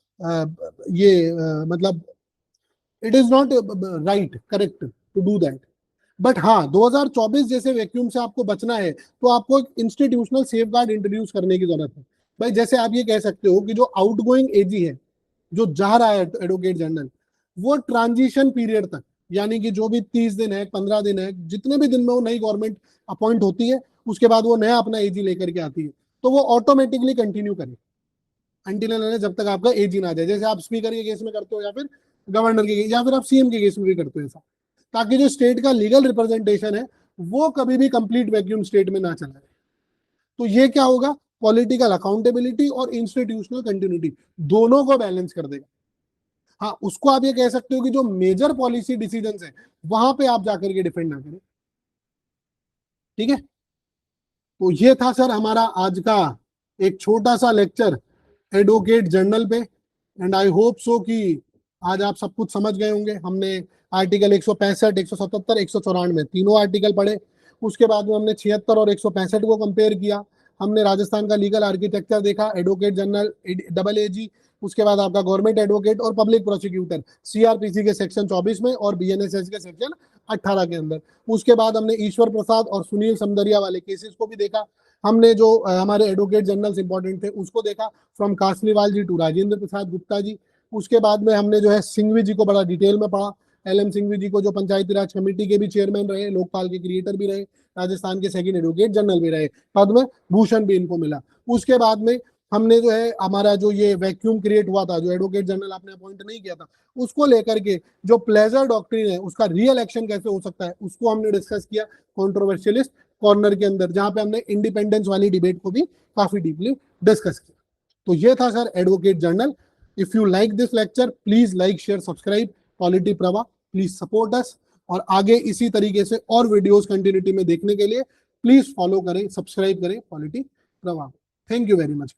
ये मतलब it is not right correct to do that. But हाँ, 2024 जैसे वैक्यूम से आपको बचना है, तो आपको एक इंस्टीट्यूशनल सेफ गार्ड इंट्रोड्यूस करने की जरूरत है। भाई जैसे आप ये कह सकते हो कि जो आउटगोइंग एजी है, जो जा रहा है एडवोकेट जनरल, वो ट्रांजिशन पीरियड तक, यानी कि जो भी 30 दिन है, 15 दिन है, जितने भी दिन में वो नई गवर्नमेंट अपॉइंट होती है, उसके बाद वो नया अपना एजी लेकर के आती है, तो वो ऑटोमेटिकली कंटिन्यू करे अंटिल जब तक आपका एजी ना आ जाए। जैसे आप स्पीकर के केस में करते हो, या फिर गवर्नर के, या फिर आप सीएम के केस में भी करते हो ऐसा, ताकि जो स्टेट का लीगल रिप्रेजेंटेशन है वो कभी भी कंप्लीट वैक्यूम स्टेट में ना चला जाए। तो ये क्या होगा? पॉलिटिकल अकाउंटेबिलिटी और इंस्टीट्यूशनल कंटिन्यूटी दोनों को बैलेंस कर देगा। हाँ, उसको आप ये कह सकते हो कि जो मेजर पॉलिसी डिसीजंस है, वहां पे आप जाकर के डिफेंड ना करें। ठीक है, तो ये था सर हमारा आज का एक छोटा सा लेक्चर एडवोकेट जनरल पे। एंड आई होप सो कि आज आप सब कुछ समझ गए होंगे। हमने आर्टिकल 165, 177, 194 तीनों आर्टिकल पढ़े। उसके बाद में हमने 76 और 165 को कंपेयर किया। हमने राजस्थान का लीगल आर्किटेक्चर देखा, एडवोकेट जनरल, डबल एजी, उसके बाद आपका गवर्नमेंट एडवोकेट और पब्लिक प्रोसिक्यूटर सीआरपीसी के सेक्शन 24 में और बीएनएसएस के सेक्शन 18 के अंदर। उसके बाद हमने ईश्वर प्रसाद और सुनील समदरिया वाले केसेस को भी देखा। हमने जो हमारे एडवोकेट जनरल्स इंपॉर्टेंट थे उसको देखा, फ्रॉम कासलीवाल जी टू राजेंद्र प्रसाद गुप्ता जी। उसके बाद में हमने जो है सिंघवी जी को बड़ा डिटेल में पढ़ा। एलएम सिंघवी जी को, जो पंचायती राज कमेटी के भी चेयरमैन रहे, लोकपाल के क्रिएटर भी रहे, राजस्थान के सेकंड एडवोकेट जनरल भी रहे, पद्म भूषण भी इनको मिला। उसके बाद में हमने जो है हमारा जो ये वैक्यूम क्रिएट हुआ था, जो एडवोकेट जनरल आपने अपॉइंट नहीं किया था, उसको लेकर के जो प्लेजर डॉक्ट्रिन है उसका रियल एक्शन कैसे हो सकता है, उसको हमने डिस्कस किया कॉन्ट्रोवर्शियलिस्ट कॉर्नर के अंदर, जहां पे हमने इंडिपेंडेंस वाली डिबेट को भी काफी डीपली डिस्कस किया। तो ये था sir advocate general. If you like this lecture, please like, share, subscribe polity Prabha, please support us. और आगे इसी तरीके से और वीडियोस कंटिन्यूटी में देखने के लिए प्लीज फॉलो करें, सब्सक्राइब करें polity Prabha. Thank you very much.